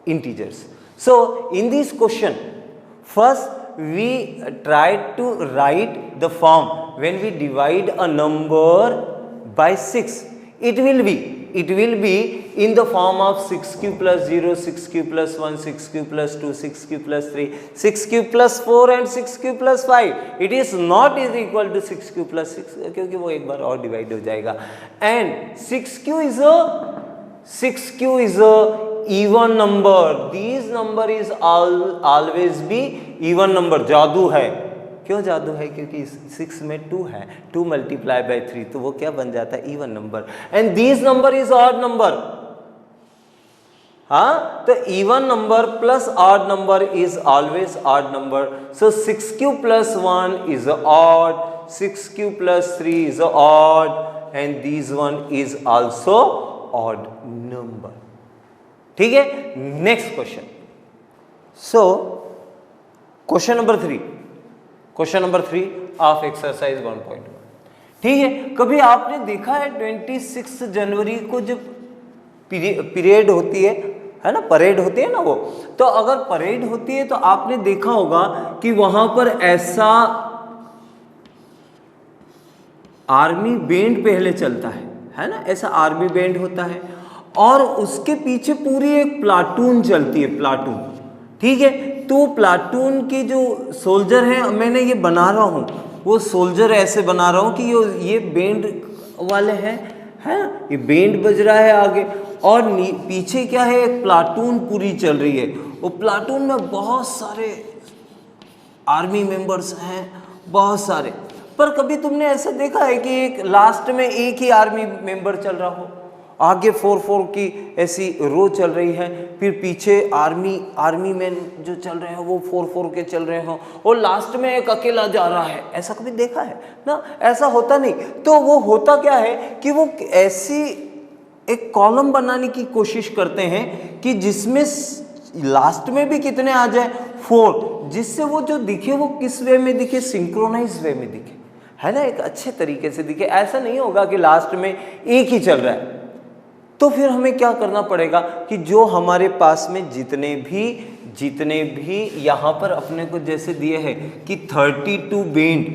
integers. So in this question, first we tried to write the form when we divide a number by 6. It will be in the form of 6q plus 0, 6q plus 1, 6q plus 2, 6q plus 3, 6q plus 4 and 6q plus 5. It is not is equal to 6q plus 6 क्योंकि वो एक बार और divide हो जाएगा। And 6q is a even number. These number is always be even number. जादू है। क्यों जादू है? क्योंकि 6 में 2 है, 2 मल्टीप्लाई बाई 3 तो वो क्या बन जाता है, even number. And this number is odd number. हाँ, तो even number plus odd number is always odd number. So 6q plus 1 is odd, 6q plus 3 is odd and this one is also odd number। ठीक है, next question. So question number 3 of exercise 1.1। ठीक है, कभी आपने देखा है 26 जनवरी को जब पीरियड होती है ना, परेड होती है ना वो, तो अगर परेड होती है तो आपने देखा होगा कि वहां पर ऐसा आर्मी बैंड पहले चलता है ना, ऐसा आर्मी बैंड होता है और उसके पीछे पूरी एक प्लाटून चलती है, प्लाटून। ठीक है, तो प्लाटून के जो सोल्जर हैं, मैंने ये बना रहा हूँ, वो सोल्जर ऐसे बना रहा हूँ कि ये बैंड वाले हैं, है ना, ये बैंड बज रहा है आगे और पीछे क्या है, एक प्लाटून पूरी चल रही है। वो प्लाटून में बहुत सारे आर्मी मेंबर्स हैं, बहुत सारे। पर कभी तुमने ऐसा देखा है कि एक लास्ट में एक ही आर्मी मेंबर चल रहा हो, आगे 4-4 की ऐसी रो चल रही है, फिर पीछे आर्मी मैन जो चल रहे हैं वो 4-4 के चल रहे हो और लास्ट में एक अकेला जा रहा है? ऐसा कभी देखा है ना? ऐसा होता नहीं। तो वो होता क्या है कि वो ऐसी एक कॉलम बनाने की कोशिश करते हैं कि जिसमें लास्ट में भी कितने आ जाए, 4, जिससे वो जो दिखे वो किस वे में दिखे, सिंक्रोनाइज वे में दिखे, है ना, एक अच्छे तरीके से दिखे। ऐसा नहीं होगा कि लास्ट में एक ही चल रहा है। तो फिर हमें क्या करना पड़ेगा कि जो हमारे पास में जितने भी यहाँ पर अपने को जैसे दिए हैं कि 32 बैंड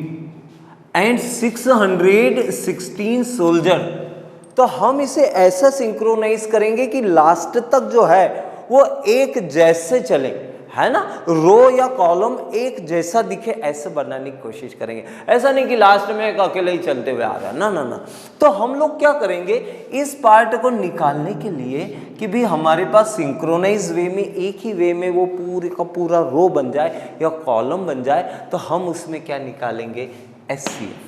एंड 616 सोल्जर, तो हम इसे ऐसा सिंक्रोनाइज करेंगे कि लास्ट तक जो है वो एक जैसे चले, है ना, रो या कॉलम एक जैसा दिखे, ऐसे बनाने की कोशिश करेंगे। ऐसा नहीं कि लास्ट में एक अकेले ही चलते हुए आ रहा है, ना। तो हम लोग क्या करेंगे, इस पार्ट को निकालने के लिए कि भी हमारे पास सिंक्रोनाइज वे में, एक ही वे में वो पूरे का पूरा रो बन जाए या कॉलम बन जाए, तो हम उसमें क्या निकालेंगे, SCF।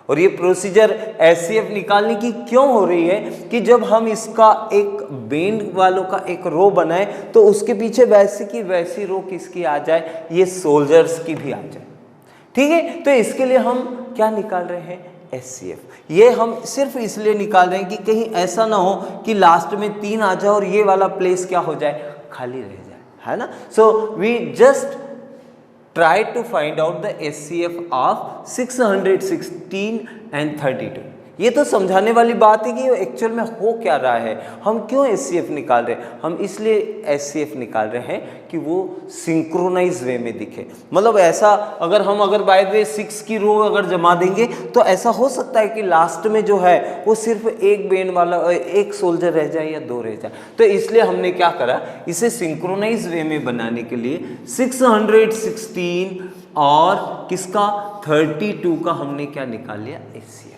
और ये प्रोसीजर SCF निकालने की क्यों हो रही है कि जब हम इसका एक बैंड वालों का एक रो बनाए तो उसके पीछे वैसी की वैसी रो किसकी आ जाए, ये सोल्जर्स की भी आ जाए। ठीक है, तो इसके लिए हम क्या निकाल रहे हैं, SCF। ये हम सिर्फ इसलिए निकाल रहे हैं कि कहीं ऐसा ना हो कि लास्ट में 3 आ जाए और ये वाला प्लेस क्या हो जाए, खाली रह जाए, है ना। So we just try to find out the SCF of 616 and 32। ये तो समझाने वाली बात है कि एक्चुअल में हो क्या रहा है, हम क्यों SCF निकाल रहे हैं। हम इसलिए SCF निकाल रहे हैं कि वो सिंक्रोनाइज वे में दिखे। मतलब ऐसा अगर बाय द वे 6 की रो अगर जमा देंगे तो ऐसा हो सकता है कि लास्ट में जो है वो सिर्फ एक बैंड वाला एक सोल्जर रह जाए या 2 रह जाए। तो इसलिए हमने क्या करा, इसे सिंक्रोनाइज वे में बनाने के लिए 616 और किसका 32 का हमने क्या निकाल लिया, SCF।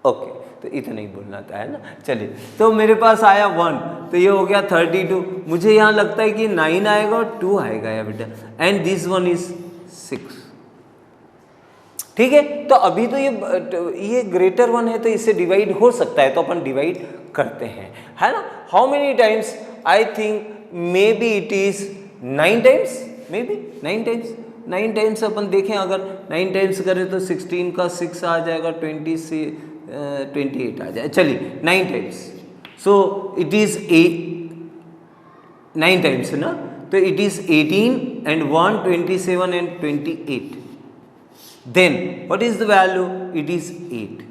ओके, तो इतना ही बोलना था, है ना। चलिए, तो मेरे पास आया 1, तो ये हो गया 32। मुझे यहाँ लगता है कि 9 आएगा और 2 आएगा या बेटा, एंड दिस वन इज 6। ठीक है, तो अभी तो ये ग्रेटर वन है तो इससे डिवाइड हो सकता है, तो अपन डिवाइड करते हैं, है ना। How many times, I think maybe it is 9 times, maybe 9 times. 9 times अपन देखें, अगर 9 टाइम्स करें तो 16 का 6 आ जाएगा, 20 से 28 आ जाए, चलिए 9 times. So it is 9 times ना, तो it is 18 and 1 27 and 28। Then what is the value, it is 8।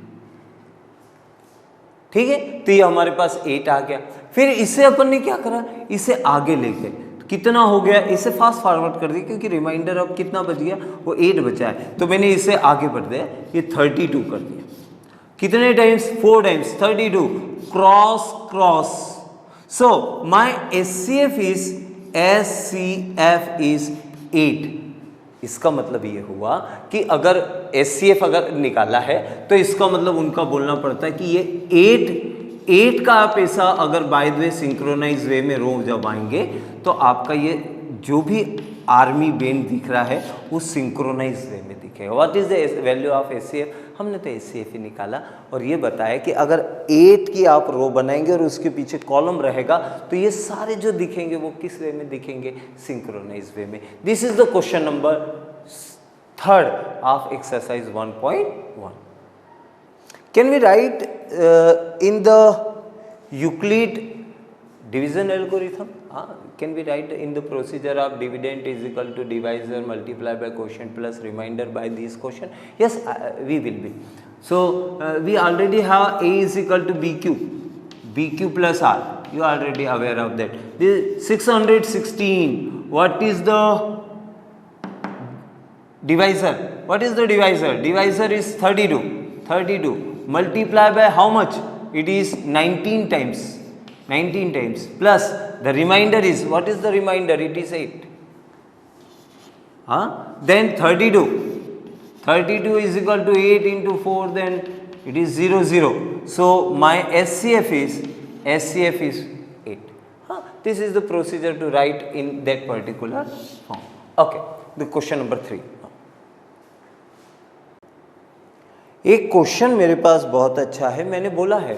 ठीक है, तो ये हमारे पास 8 आ गया। फिर इसे अपन ने क्या करा, इसे आगे ले गए, कितना हो गया, इसे फास्ट फॉरवर्ड कर दिया क्योंकि रिमाइंडर अब कितना बच गया, वो 8 बचा है, तो मैंने इसे आगे बढ़ दिया, ये 32 कर दिया। कितने times, 4 times 32, cross cross. So my SCF is 8। इसका मतलब ये हुआ कि अगर SCF अगर निकाला है तो इसका मतलब उनका बोलना पड़ता है कि ये 8 का आप ऐसा अगर by the way synchronise way में रो जब आएंगे तो आपका ये जो भी आर्मी बैंड दिख रहा है वो सिंक्रोनाइज वे में दिखेगा। What is the value of SCF, हमने तो SCF ही निकाला और ये बताया कि अगर 8 की आप रो बनाएंगे और उसके पीछे कॉलम रहेगा तो ये सारे जो दिखेंगे वो किस वे में दिखेंगे, सिंक्रोनाइज वे में। This is the question number 3 of exercise 1.1। Can we write in the Euclid division algorithm, can we write in the procedure of dividend is equal to divisor multiplied by quotient plus remainder by this quotient? Yes, we will be. So we already have A is equal to BQ plus R, you are already aware of that. This 616, what is the divisor, what is the divisor, divisor is 32 multiply by how much, it is 19 times plus the remainder is, what is the remainder, it is 8. Then 32 is equal to 8 into 4, then it is 0. So my SCF is 8. This is the procedure to write in that particular form. Okay, the question number 3. एक question मेरे पास बहुत अच्छा है, मैंने बोला है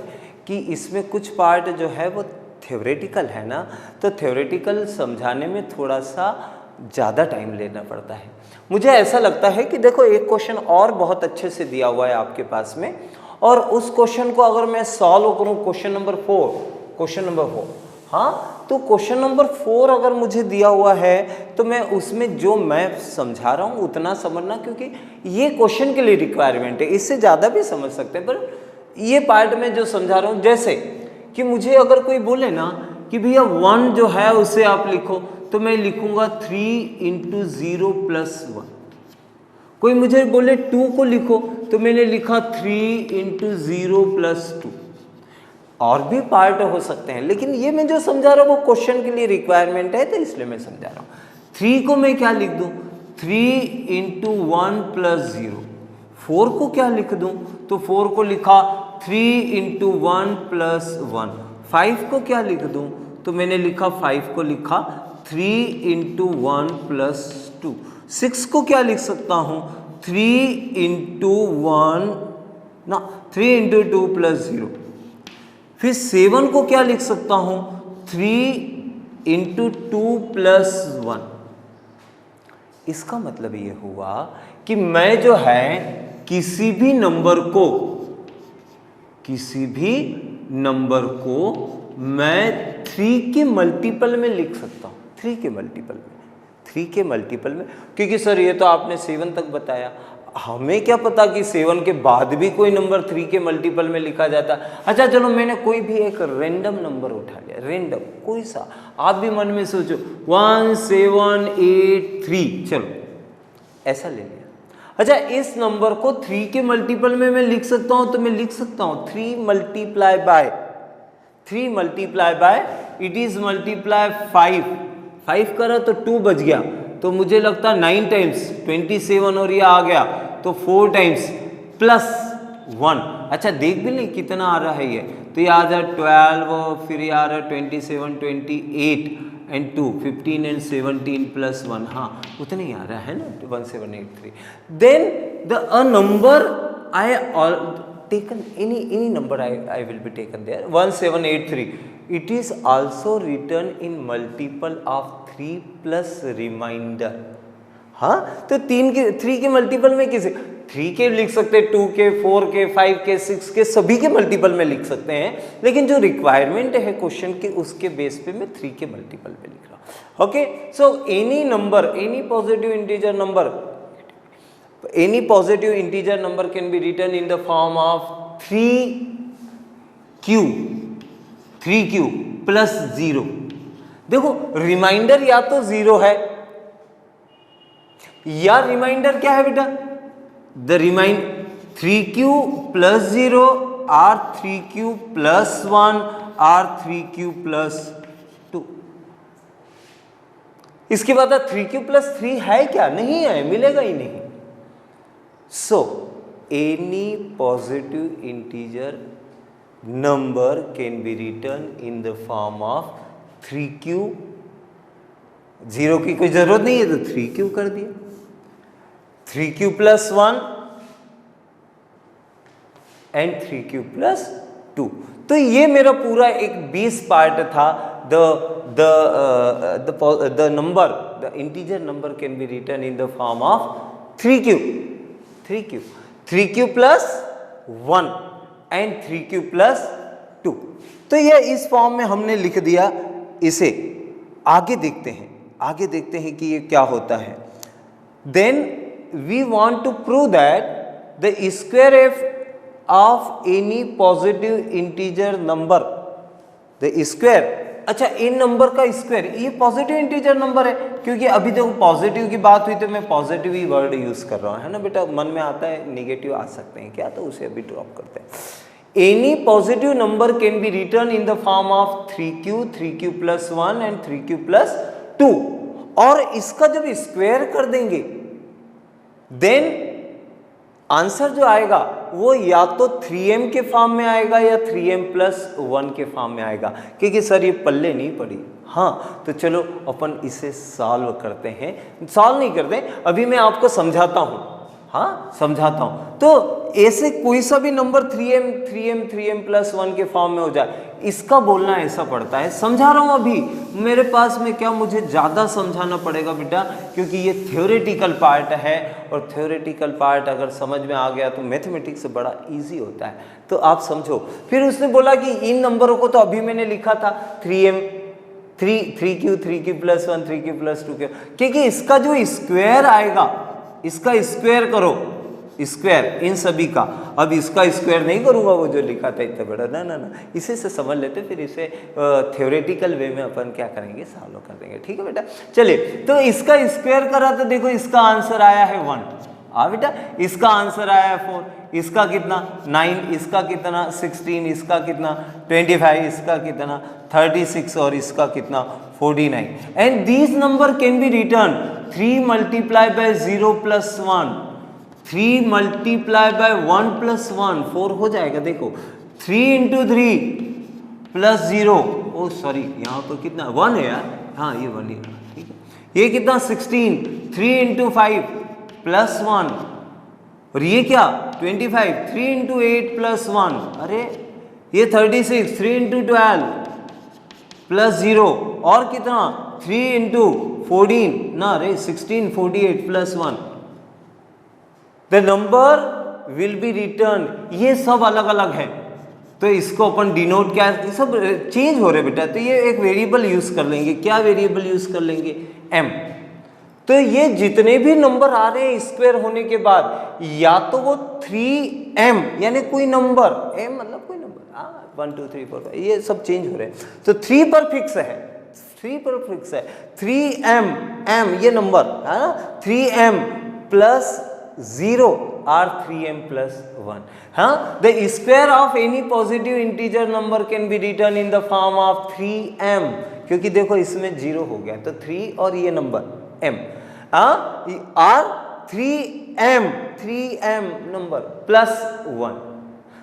कि इसमें कुछ पार्ट जो है वो थ्योरेटिकल है ना, तो थ्योरेटिकल समझाने में थोड़ा सा ज़्यादा टाइम लेना पड़ता है। मुझे ऐसा लगता है कि देखो एक क्वेश्चन और बहुत अच्छे से दिया हुआ है आपके पास में, और उस क्वेश्चन को अगर मैं सॉल्व करूँ, क्वेश्चन नंबर 4, हाँ, तो क्वेश्चन नंबर 4 अगर मुझे दिया हुआ है तो मैं उसमें जो मैं समझा रहा हूँ उतना समझना, क्योंकि ये क्वेश्चन के लिए रिक्वायरमेंट है, इससे ज़्यादा भी समझ सकते हैं, पर ये पार्ट में जो समझा रहा हूँ, जैसे कि मुझे अगर कोई बोले ना कि भैया 1 जो है उसे आप लिखो, तो मैं लिखूंगा 3 × 0 + 1। कोई मुझे बोले 2 को लिखो, तो मैंने लिखा 3 × 0 + 2। और भी पार्ट हो सकते हैं, लेकिन ये मैं जो समझा रहा हूँ वो क्वेश्चन के लिए रिक्वायरमेंट है, तो इसलिए मैं समझा रहा हूँ। 3 को मैं क्या लिख दूँ, 3 × 1 + 0। 4 को क्या लिख दूँ, तो 4 को लिखा 3 × 1 + 1। 5 को क्या लिख दूँ, तो मैंने लिखा 5 को लिखा 3 × 1 + 2। 6 को क्या लिख सकता हूँ, 3 × 2 + 0। फिर 7 को क्या लिख सकता हूँ, 3 × 2 + 1। इसका मतलब ये हुआ कि मैं जो है किसी भी नंबर को मैं 3 के मल्टीपल में लिख सकता हूँ, 3 के मल्टीपल में, क्योंकि सर ये तो आपने 7 तक बताया, हमें क्या पता कि 7 के बाद भी कोई नंबर 3 के मल्टीपल में लिखा जाता। अच्छा चलो, मैंने कोई भी एक रैंडम नंबर उठा लिया, रैंडम कोई सा, आप भी मन में सोचो 1 7 8 3, चलो ऐसा ले लिया। अच्छा, इस नंबर को 3 के मल्टीपल में मैं लिख सकता हूँ, तो मैं लिख सकता हूँ 3 multiply by it is multiply 5 करा तो 2 बच गया, तो मुझे लगता 9 टाइम्स 27 और ये आ गया तो 4 टाइम्स प्लस 1। अच्छा देख भी नहीं कितना आ रहा है ये, तो ये आ जाए 12, फिर ये आ रहा है 27 28 एंड 2, 15 एंड 17 प्लस 1, हाँ उतने ही आ रहा है ना 1783. Then the a number I taken any number I will be taken there 1783. It is also written in multiple of 3 plus remainder. हाँ तो 3 के मल्टीपल में किसे 3 के लिख सकते हैं, 2 के, 4 के, 5 के, 6 के, सभी के मल्टीपल में लिख सकते हैं, लेकिन जो रिक्वायरमेंट है क्वेश्चन के उसके बेस पे मैं 3 के मल्टीपल पे लिख रहा हूँ. Okay, so any number, any positive integer number, any positive integer number can be written in the form of 3q plus 0. देखो रिमाइंडर या तो 0 है या रिमाइंडर क्या है बेटा, the remind 3q plus 0 or 3q plus 1 or 3q plus 2. इसके बाद 3q plus 3 है क्या, नहीं है, मिलेगा ही नहीं. So, any positive integer number can be written in the form of 3q. 0 की कोई जरूरत नहीं है तो 3q कर दिया, 3q plus 1 and 3q plus 2. तो ये मेरा पूरा एक 20 पार्ट था. the number, the integer number can be written in the form of 3q plus 1 and 3q plus 2. तो ये इस फॉर्म में हमने लिख दिया. इसे आगे देखते हैं कि ये क्या होता है. Then we want to prove that the square F of any positive integer number, the square, अच्छा इन नंबर का स्क्वायर, ये पॉजिटिव इंटीजर नंबर है, क्योंकि अभी देखो पॉजिटिव की बात हुई तो मैं पॉजिटिव ही वर्ड यूज कर रहा हूँ, है ना बेटा. मन में आता है निगेटिव आ सकते हैं क्या, तो उसे अभी ड्रॉप करते हैं. Any positive number can be return in the form of 3q plus 1 and 3q plus 2. और इसका जब स्क्वायर कर देंगे देन आंसर जो आएगा वो या तो 3m के फॉर्म में आएगा या 3m plus 1 के फॉर्म में आएगा. क्योंकि सर ये पल्ले नहीं पड़ी, हाँ तो चलो अपन इसे सॉल्व करते हैं. सॉल्व नहीं करते, अभी मैं आपको समझाता हूँ, हाँ समझाता हूँ. तो ऐसे कोई सा भी नंबर 3m plus 1 के फॉर्म में हो जाए, इसका बोलना ऐसा पड़ता है. समझा रहा हूँ अभी मेरे पास में क्या, मुझे ज़्यादा समझाना पड़ेगा बेटा, क्योंकि ये थ्योरेटिकल पार्ट है, और थ्योरेटिकल पार्ट अगर समझ में आ गया तो मैथमेटिक्स से बड़ा इजी होता है. तो आप समझो. फिर उसने बोला कि इन नंबरों को तो अभी मैंने लिखा था 3q plus 1 3q plus 2, क्योंकि इसका जो स्क्वायर आएगा, इसका स्क्वायर करो, स्क्वायर इन सभी का. अब इसका स्क्वायर नहीं करूंगा वो जो लिखा था इतना बड़ा, ना इसे से समझ लेते, फिर इसे थ्योरेटिकल वे में अपन क्या करेंगे, सॉल्व कर देंगे. ठीक है बेटा, चलिए. तो इसका स्क्वायर करा तो देखो इसका आंसर आया है 1. हाँ बेटा, इसका आंसर आया है 4, इसका कितना 9, इसका कितना 16, इसका कितना 25, इसका कितना 36 और इसका कितना 49. And this number can be return 3 multiplied by 0 plus 1, 3 multiplied by 1 plus 1, 4 हो जाएगा. देखो 3 into 3 plus 0, ओ सॉरी यहाँ पर कितना 1 है यार, हाँ ये 1 है. ठीक है, ये कितना 16, 3 into 5 plus 1, और ये क्या 25, 3 into 8 plus 1, अरे ये 36, 3 into 12 plus 0, और कितना 3 into 14 ना रे 16, 48 plus 1. The number will B return. ये सब अलग अलग है, तो इसको अपन डिनोट क्या, सब चेंज हो रहे बेटा. तो ये एक वेरिएबल यूज कर लेंगे. क्या वेरिएबल यूज कर लेंगे, m. तो ये जितने भी नंबर आ रहे हैं स्क्वायर होने के बाद, या तो वो 3m यानी कोई नंबर, m मतलब कोई नंबर, 1 2 3 4 5 ये सब चेंज हो रहे हैं. तो 3 पर फिक्स है, 3 पर फिक्स है. 3m m ये नंबर है ना, 3m plus 0 or 3m plus 1. हाँ, the square of any positive integer number can be written in the form of 3m. क्योंकि देखो इसमें 0 हो गया तो 3 और ये नंबर m, और 3m नंबर plus 1.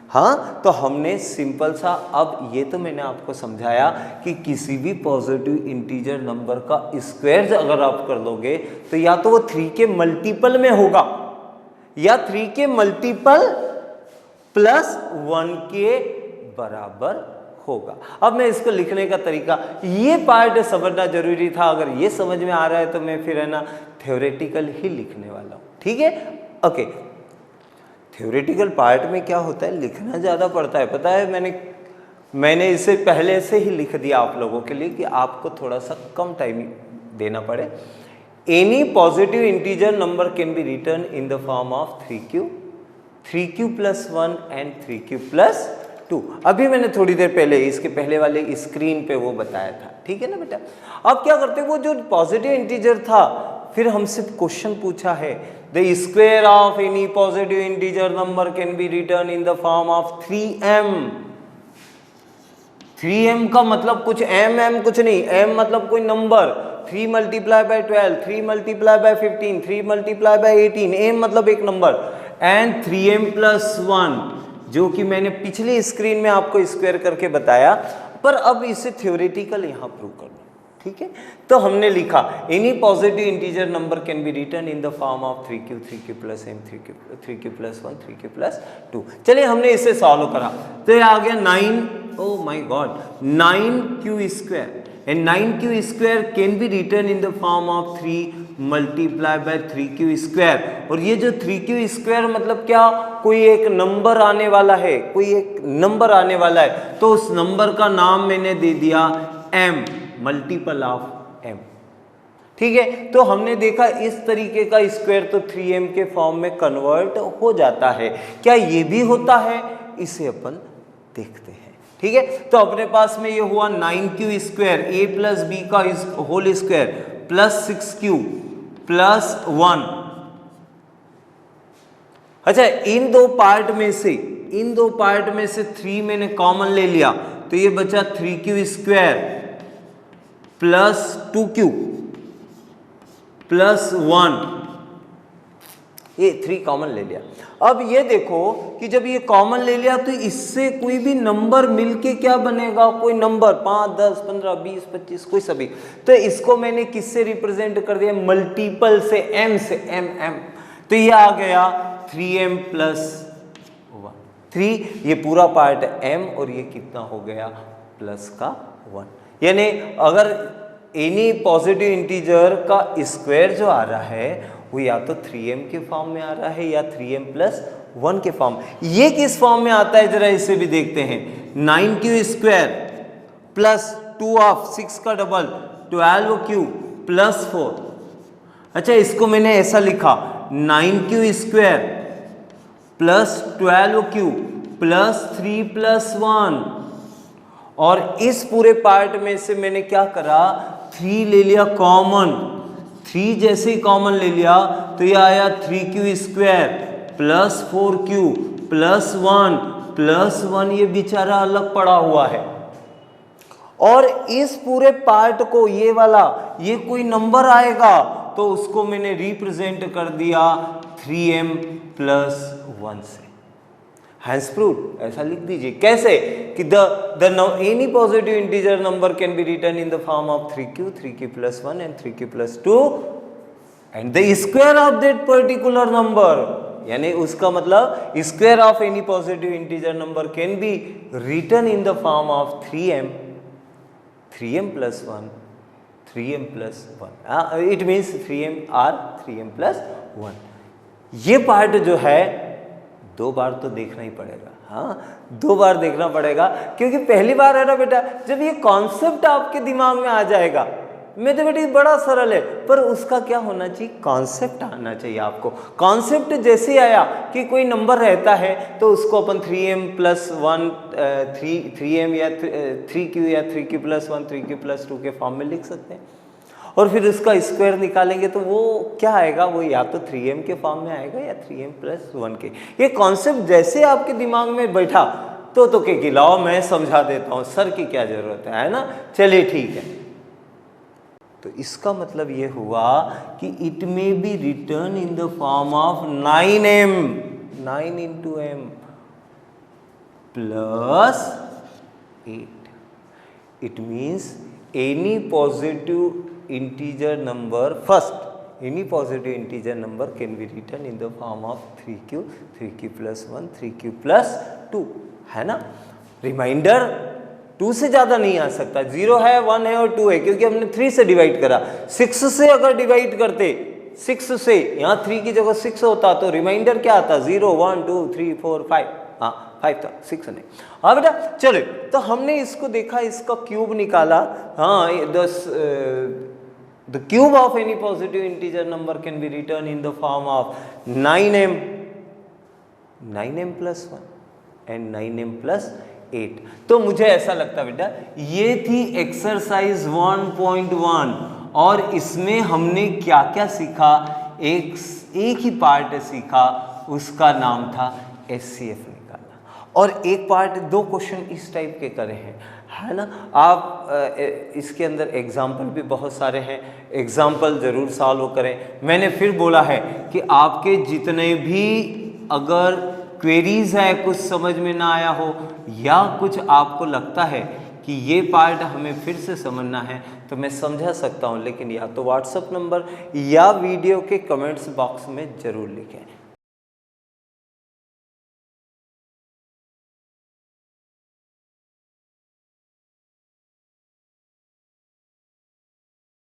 हाँ, तो हमने सिंपल सा, अब ये तो मैंने आपको समझाया कि किसी भी पॉजिटिव इंटीजर नंबर का स्क्वायर अगर आप कर लोगे तो या तो वो 3 के मल्टीपल में होगा या 3 के मल्टीपल प्लस 1 के बराबर होगा। अब मैं इसको लिखने का तरीका, ये पार्ट समझना जरूरी था। अगर ये समझ में आ रहा है तो मैं फिर है ना थ्योरेटिकल ही लिखने वाला हूं, ठीक है। ओके, थ्योरेटिकल पार्ट में क्या होता है, लिखना ज़्यादा पड़ता है, पता है। मैंने इसे पहले से ही लिख दिया आप लोगों के लिए कि आपको थोड़ा सा कम टाइम देना पड़े। Any positive integer number can be return in the form of 3q plus 1 and 3q plus 2। अभी मैंने थोड़ी देर पहले इसके पहले वाले स्क्रीन पे वो बताया था, ठीक है ना बेटा। अब क्या करते हैं, वो जो पॉजिटिव इंटीजर था, फिर हमसे क्वेश्चन पूछा है the square of any positive integer number can be return in the form of 3m। 3m का मतलब कुछ m कुछ नहीं, m मतलब कोई number, 3 multiply by 12, 3 multiply by 15, 3 multiply by 18, m मतलब एक नंबर, एंड 3m प्लस 1, जो कि मैंने पिछली स्क्रीन में आपको स्क्वायर करके बताया। पर अब इसे थ्योरेटिकल यहाँ प्रूव कर लो, ठीक है। तो हमने लिखा any positive integer number can be return in the form of 3q plus m, 3q plus 1, 3q plus 2। चलिए हमने इसे सॉल्व करा तो ये आ गया 9, oh my God, 9q square, and 9q square can be return in the form of 3 multiply by 3q square. और ये जो 3q स्क्वायर मतलब क्या, कोई एक नंबर आने वाला है, कोई एक नंबर आने वाला है, तो उस नंबर का नाम मैंने दे दिया m, मल्टीपल ऑफ m, ठीक है। तो हमने देखा इस तरीके का स्क्वायर तो 3m के फॉर्म में कन्वर्ट हो जाता है। क्या ये भी होता है, इसे अपन देखते हैं, ठीक है। तो अपने पास में ये हुआ 9q square a plus b का whole square plus 6q plus 1। अच्छा, इन दो पार्ट में से 3 मैंने कॉमन ले लिया तो ये बचा 3q square plus 2q plus 1, ये 3 कॉमन ले लिया। अब ये देखो कि जब ये कॉमन ले लिया तो इससे कोई भी नंबर मिलके क्या बनेगा, कोई नंबर 5, 10, 15, 20, 25 कोई सभी। तो इसको मैंने किससे रिप्रेजेंट कर दिया, मल्टीपल से, m से, m। तो ये आ गया 3m प्लस 3, ये पूरा पार्ट m और ये कितना हो गया प्लस का 1। यानी अगर एनी पॉजिटिव इंटीजर का स्क्वायर जो आ रहा है वो या तो 3m के फॉर्म में आ रहा है या 3m प्लस 1 के फॉर्म। ये किस फॉर्म में आता है जरा इसे भी देखते हैं। 9q स्क्वायर प्लस 2 ऑफ 6 का डबल 12q प्लस 4। अच्छा, इसको मैंने ऐसा लिखा 9q square plus 12q plus 3 plus 1, और इस पूरे पार्ट में से मैंने क्या करा, 3 ले लिया कॉमन। 3 जैसे ही कॉमन ले लिया तो ये आया 3q square plus 4q plus 1 plus 1, ये बेचारा अलग पड़ा हुआ है। और इस पूरे पार्ट को, ये वाला, ये कोई नंबर आएगा तो उसको मैंने रिप्रेजेंट कर दिया 3m प्लस 1 से। हैंस प्रूव्ड, ऐसा लिख दीजिए। कैसे कि any positive integer number can be return in the form of 3q plus 1 and 3q plus 2 and the square of that particular number, यानी उसका मतलब square of any positive integer number can be return in the form of 3m plus 1, 3m plus 1, it means 3m और 3m plus 1। ये part जो है 2 बार तो देखना ही पड़ेगा, हाँ 2 बार देखना पड़ेगा, क्योंकि पहली बार है ना बेटा, जब ये कॉन्सेप्ट आपके दिमाग में आ जाएगा, मैथमेटिक्स बड़ा सरल है, पर उसका क्या होना चाहिए, कॉन्सेप्ट आना चाहिए आपको। कॉन्सेप्ट जैसे ही आया कि कोई नंबर रहता है तो उसको अपन 3m प्लस 1, 3m या 3q या 3q प्लस 1, 3q प्लस 2 के फॉर्म में लिख सकते हैं, और फिर उसका स्क्वायर निकालेंगे तो वो क्या आएगा, वो या तो 3m के फॉर्म में आएगा या 3m प्लस 1 के। ये कॉन्सेप्ट जैसे आपके दिमाग में बैठा तो के खिलाओ मैं समझा देता हूँ, सर की क्या जरूरत है ना। चलिए ठीक है, तो इसका मतलब ये हुआ कि it may be return in the form of 9m, 9 into m, plus 8. It means any positive integer number any positive integer number can be written in the form of 3q, 3q plus 1, 3q plus 2, है ना। Reminder 2 से ज़्यादा नहीं आ सकता, 0 है, 1 है और 2 है, क्योंकि हमने 3 से डिवाइड करा। 6 से अगर डिवाइड करते, 6 से, यहाँ 3 की जगह 6 होता तो रिमाइंडर क्या आता, 0, 1, 2, 3, 4, 5, हाँ 5 था, 6 नहीं। हाँ बेटा चलो, तो हमने इसको देखा, इसका क्यूब निकाला। हाँ, the cube of any positive integer number can be written in the form of 9m plus 1 and 9m plus 8। तो मुझे ऐसा लगता है बेटा ये थी एक्सरसाइज 1.1 और इसमें हमने क्या क्या सीखा, एक ही पार्ट सीखा, उसका नाम था SCF निकालना। और एक पार्ट 2 क्वेश्चन इस टाइप के करे हैं, है ना। आप इसके अंदर एग्जाम्पल भी बहुत सारे हैं, एग्जाम्पल ज़रूर सॉल्व करें। मैंने फिर बोला है कि आपके जितने भी अगर क्वेरीज है, कुछ समझ में ना आया हो या कुछ आपको लगता है कि ये पार्ट हमें फिर से समझना है, तो मैं समझा सकता हूँ, लेकिन या तो व्हाट्सएप नंबर या वीडियो के कमेंट्स बॉक्स में ज़रूर लिखें।